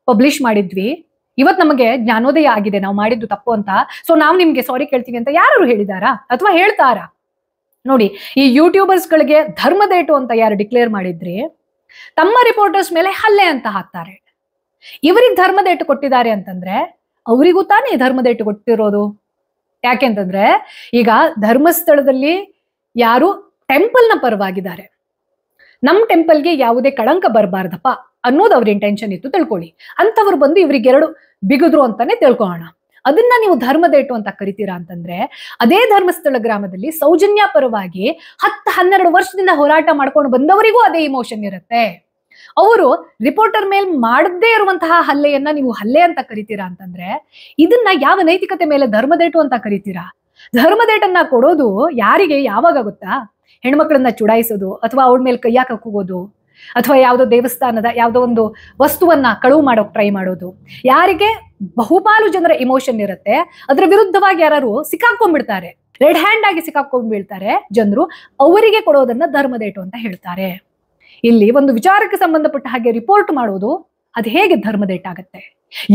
ಪಬ್ಲಿಷ್ ಮಾಡಿದ್ವಿ, ಇವತ್ ನಮಗೆ ಜ್ಞಾನೋದಯ ಆಗಿದೆ ನಾವು ಮಾಡಿದ್ದು ತಪ್ಪು ಅಂತ, ಸೊ ನಾವು ನಿಮ್ಗೆ ಸಾರಿ ಕೇಳ್ತೀವಿ ಅಂತ ಯಾರು ಹೇಳಿದಾರಾ ಅಥವಾ ಹೇಳ್ತಾರಾ? ನೋಡಿ, ಈ ಯೂಟ್ಯೂಬರ್ಸ್ ಗಳಿಗೆ ಧರ್ಮದೇಟು ಅಂತ ಯಾರು ಡಿಕ್ಲೇರ್ ಮಾಡಿದ್ರಿ, ತಮ್ಮ ರಿಪೋರ್ಟರ್ಸ್ ಮೇಲೆ ಹಲ್ಲೆ ಅಂತ ಹಾಕ್ತಾರೆ. ಇವರಿಗೆ ಧರ್ಮದೇಟು ಕೊಟ್ಟಿದ್ದಾರೆ ಅಂತಂದ್ರೆ ಅವರಿಗೂ ತಾನೇ ಧರ್ಮದೇಟು ಕೊಟ್ಟಿರೋದು. ಯಾಕೆಂತಂದ್ರೆ ಈಗ ಧರ್ಮಸ್ಥಳದಲ್ಲಿ ಯಾರು ಟೆಂಪಲ್ನ ಪರವಾಗಿದ್ದಾರೆ, ನಮ್ ಟೆಂಪಲ್ಗೆ ಯಾವುದೇ ಕಳಂಕ ಬರಬಾರ್ದಪ್ಪ ಅನ್ನೋದು ಅವ್ರ ಇಂಟೆನ್ಷನ್ ಇತ್ತು ತಿಳ್ಕೊಳ್ಳಿ. ಅಂತವ್ರು ಬಂದು ಇವ್ರಿಗೆರಡು ಬಿಗಿದ್ರು ಅಂತಾನೆ ತಿಳ್ಕೊಳ್ಳೋಣ. ಅದನ್ನ ನೀವು ಧರ್ಮದೇಟು ಅಂತ ಕರಿತೀರಾ ಅಂತಂದ್ರೆ, ಅದೇ ಧರ್ಮಸ್ಥಳ ಗ್ರಾಮದಲ್ಲಿ ಸೌಜನ್ಯ ಪರವಾಗಿ 10-12 ವರ್ಷದಿಂದ ಹೋರಾಟ ಮಾಡ್ಕೊಂಡು ಬಂದವರಿಗೂ ಅದೇ ಇಮೋಷನ್ ಇರುತ್ತೆ. ಅವರು ರಿಪೋರ್ಟರ್ ಮೇಲ್ ಮಾಡದೇ ಇರುವಂತಹ ಹಲ್ಲೆಯನ್ನ ನೀವು ಹಲ್ಲೆ ಅಂತ ಕರಿತೀರಾ ಅಂತಂದ್ರೆ, ಇದನ್ನ ಯಾವ ನೈತಿಕತೆ ಮೇಲೆ ಧರ್ಮದೇಟು ಅಂತ ಕರಿತೀರಾ? ಧರ್ಮದೇಟನ್ನ ಕೊಡೋದು ಯಾರಿಗೆ ಯಾವಾಗ ಗೊತ್ತಾ? ಹೆಣ್ಮಕ್ಳನ್ನ ಚುಡಾಯಿಸೋದು, ಅಥವಾ ಅವಳ ಮೇಲೆ ಕೈಯಾಕ ಹೋಗೋದು, ಅಥವಾ ಯಾವುದೋ ದೇವಸ್ಥಾನದ ಯಾವುದೋ ಒಂದು ವಸ್ತುವನ್ನ ಕಳುವು ಮಾಡೋಕ್ ಟ್ರೈ ಮಾಡೋದು, ಯಾರಿಗೆ ಬಹುಪಾಲು ಜನರ ಇಮೋಷನ್ ಇರುತ್ತೆ, ಅದರ ವಿರುದ್ಧವಾಗಿ ಯಾರು ಸಿಕ್ಕಾಕೊಂಡ್ಬಿಡ್ತಾರೆ, ರೆಡ್ ಹ್ಯಾಂಡ್ ಆಗಿ ಸಿಕ್ಕಾಕೊಂಡ್ಬಿಡ್ತಾರೆ ಜನರು, ಅವರಿಗೆ ಕೊಡೋದನ್ನ ಧರ್ಮದೇಟು ಅಂತ ಹೇಳ್ತಾರೆ. ಇಲ್ಲಿ ಒಂದು ವಿಚಾರಕ್ಕೆ ಸಂಬಂಧಪಟ್ಟ ಹಾಗೆ ರಿಪೋರ್ಟ್ ಮಾಡೋದು ಅದು ಹೇಗೆ ಧರ್ಮದೇಟ ಆಗತ್ತೆ?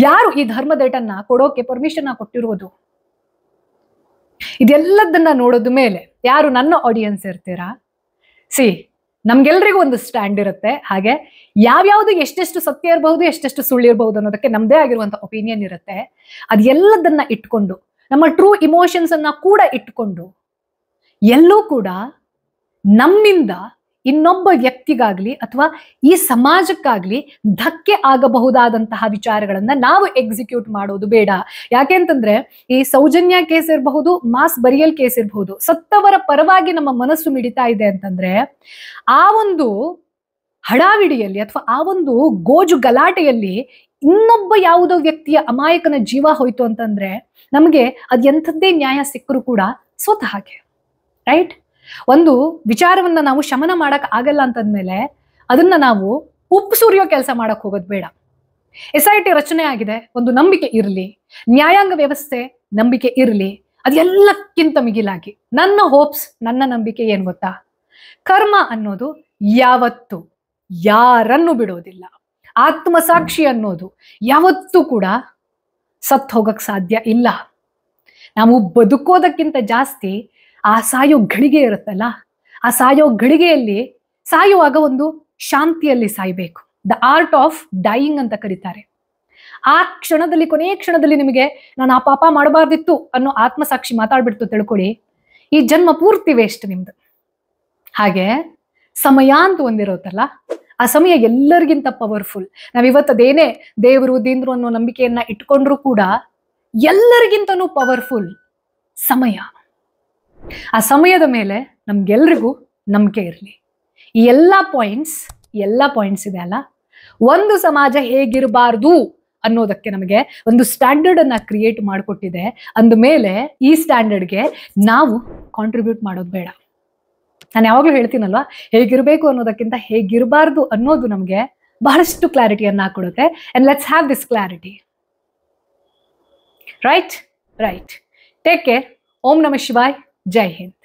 ಯಾರು ಈ ಧರ್ಮದೇಟನ್ನ ಕೊಡೋಕೆ ಪರ್ಮಿಷನ್ ಕೊಟ್ಟಿರುವುದು? ಇದೆಲ್ಲದನ್ನ ನೋಡೋದ ಮೇಲೆ ಯಾರು ನನ್ನ ಆಡಿಯನ್ಸ್ ಇರ್ತೀರಾ, ನಮ್ಗೆಲ್ರಿಗೂ ಒಂದು ಸ್ಟ್ಯಾಂಡ್ ಇರುತ್ತೆ. ಹಾಗೆ ಯಾವ್ಯಾವ್ದು ಎಷ್ಟೆಷ್ಟು ಸತ್ಯ ಇರಬಹುದು, ಎಷ್ಟೆಷ್ಟು ಸುಳ್ಳು ಇರಬಹುದು ಅನ್ನೋದಕ್ಕೆ ನಮ್ದೇ ಆಗಿರುವಂತ ಒಪಿನಿಯನ್ ಇರುತ್ತೆ. ಅದೆಲ್ಲದನ್ನ ಇಟ್ಕೊಂಡು, ನಮ್ಮ ಟ್ರೂ ಇಮೋಷನ್ಸ್ ಅನ್ನ ಕೂಡ ಇಟ್ಕೊಂಡು, ಎಲ್ಲೂ ಕೂಡ ನಮ್ಮಿಂದ ಇನ್ನೊಬ್ಬ ವ್ಯಕ್ತಿಗಾಗ್ಲಿ ಅಥವಾ ಈ ಸಮಾಜಕ್ಕಾಗ್ಲಿ ಧಕ್ಕೆ ಆಗಬಹುದಾದಂತಹ ವಿಚಾರಗಳನ್ನ ನಾವು ಎಕ್ಸಿಕ್ಯೂಟ್ ಮಾಡೋದು ಬೇಡ. ಯಾಕೆಂತಂದ್ರೆ ಈ ಸೌಜನ್ಯ ಕೇಸ್ ಇರಬಹುದು, ಮಾಸ್ ಬರಿಯಲ್ ಕೇಸ್ ಇರಬಹುದು, ಸತ್ತವರ ಪರವಾಗಿ ನಮ್ಮ ಮನಸ್ಸು ಮಿಡಿತಾ ಇದೆ ಅಂತಂದ್ರೆ, ಆ ಒಂದು ಹಡಾವಿಡಿಯಲ್ಲಿ ಅಥವಾ ಆ ಒಂದು ಗೋಜು ಗಲಾಟೆಯಲ್ಲಿ ಇನ್ನೊಬ್ಬ ಯಾವುದೋ ವ್ಯಕ್ತಿಯ ಅಮಾಯಕನ ಜೀವ ಹೋಯ್ತು ಅಂತಂದ್ರೆ ನಮಗೆ ಅದೆಂಥದ್ದೇ ನ್ಯಾಯ ಸಿಕ್ಕರೂ ಕೂಡ ಸೋತ ಹಾಗೆ, ರೈಟ್? ಒಂದು ವಿಚಾರವನ್ನ ನಾವು ಶಮನ ಮಾಡಕ್ ಆಗಲ್ಲ ಅಂತಂದ್ಮೇಲೆ ಅದನ್ನ ನಾವು ಉಪ್ಪು ಸುರಿಯೋ ಕೆಲಸ ಮಾಡಕ್ ಹೋಗೋದು ಬೇಡ. SIT ರಚನೆ ಆಗಿದೆ, ಒಂದು ನಂಬಿಕೆ ಇರಲಿ, ನ್ಯಾಯಾಂಗ ವ್ಯವಸ್ಥೆ ನಂಬಿಕೆ ಇರಲಿ. ಅದೆಲ್ಲಕ್ಕಿಂತ ಮಿಗಿಲಾಗಿ ನನ್ನ ಹೋಪ್ಸ್, ನನ್ನ ನಂಬಿಕೆ ಏನ್ ಗೊತ್ತಾ? ಕರ್ಮ ಅನ್ನೋದು ಯಾವತ್ತು ಯಾರನ್ನು ಬಿಡೋದಿಲ್ಲ. ಆತ್ಮಸಾಕ್ಷಿ ಅನ್ನೋದು ಯಾವತ್ತೂ ಕೂಡ ಸತ್ತು ಹೋಗಕ್ ಸಾಧ್ಯ ಇಲ್ಲ. ನಾವು ಬದುಕೋದಕ್ಕಿಂತ ಜಾಸ್ತಿ ಆ ಸಾಯೋ ಘಳಿಗೆ ಇರುತ್ತಲ್ಲ, ಆ ಸಾಯೋ ಘಳಿಗೆಯಲ್ಲಿ ಸಾಯುವಾಗ ಒಂದು ಶಾಂತಿಯಲ್ಲಿ ಸಾಯ್ಬೇಕು. ದ ಆರ್ಟ್ ಆಫ್ ಡೈಯಿಂಗ್ ಅಂತ ಕರೀತಾರೆ. ಆ ಕ್ಷಣದಲ್ಲಿ, ಕೊನೆಯ ಕ್ಷಣದಲ್ಲಿ ನಿಮಗೆ ನಾನು ಆ ಪಾಪ ಮಾಡಬಾರ್ದಿತ್ತು ಅನ್ನೋ ಆತ್ಮಸಾಕ್ಷಿ ಮಾತಾಡ್ಬಿಡ್ತು ತಿಳ್ಕೊಳ್ಳಿ, ಈ ಜನ್ಮ ಪೂರ್ತಿ ವೇಸ್ಟ್ ನಿಮ್ದು. ಹಾಗೆ ಸಮಯ ಅಂತ ಒಂದಿರುತ್ತಲ್ಲ, ಆ ಸಮಯ ಎಲ್ಲರಿಗಿಂತ ಪವರ್ಫುಲ್. ನಾವಿವತ್ತದೇನೇ ದೇವರು ದೀನ್ರು ಅನ್ನೋ ನಂಬಿಕೆಯನ್ನ ಇಟ್ಕೊಂಡ್ರು ಕೂಡ ಎಲ್ಲರಿಗಿಂತನೂ ಪವರ್ಫುಲ್ ಸಮಯ. ಆ ಸಮಯದ ಮೇಲೆ ನಮ್ಗೆಲ್ರಿಗೂ ನಂಬಿಕೆ ಇರಲಿ. ಈ ಎಲ್ಲ ಪಾಯಿಂಟ್ಸ್ ಇದೆ ಅಲ್ಲ, ಒಂದು ಸಮಾಜ ಹೇಗಿರಬಾರ್ದು ಅನ್ನೋದಕ್ಕೆ ನಮಗೆ ಒಂದು ಸ್ಟ್ಯಾಂಡರ್ಡ್ ಅನ್ನ ಕ್ರಿಯೇಟ್ ಮಾಡಿಕೊಟ್ಟಿದೆ. ಅಂದಮೇಲೆ ಈ ಸ್ಟ್ಯಾಂಡರ್ಡ್ಗೆ ನಾವು ಕಾಂಟ್ರಿಬ್ಯೂಟ್ ಮಾಡೋದು ಬೇಡ. ನಾನು ಯಾವಾಗಲೂ ಹೇಳ್ತೀನಲ್ವಾ, ಹೇಗಿರಬೇಕು ಅನ್ನೋದಕ್ಕಿಂತ ಹೇಗಿರಬಾರ್ದು ಅನ್ನೋದು ನಮಗೆ ಬಹಳಷ್ಟು ಕ್ಲಾರಿಟಿಯನ್ನ ಕೊಡುತ್ತೆ. And let's have this clarity. Right. Take care. ಓಂ ನಮಃ ಶಿವಾಯ್. ಜೈ ಹಿಂದ್.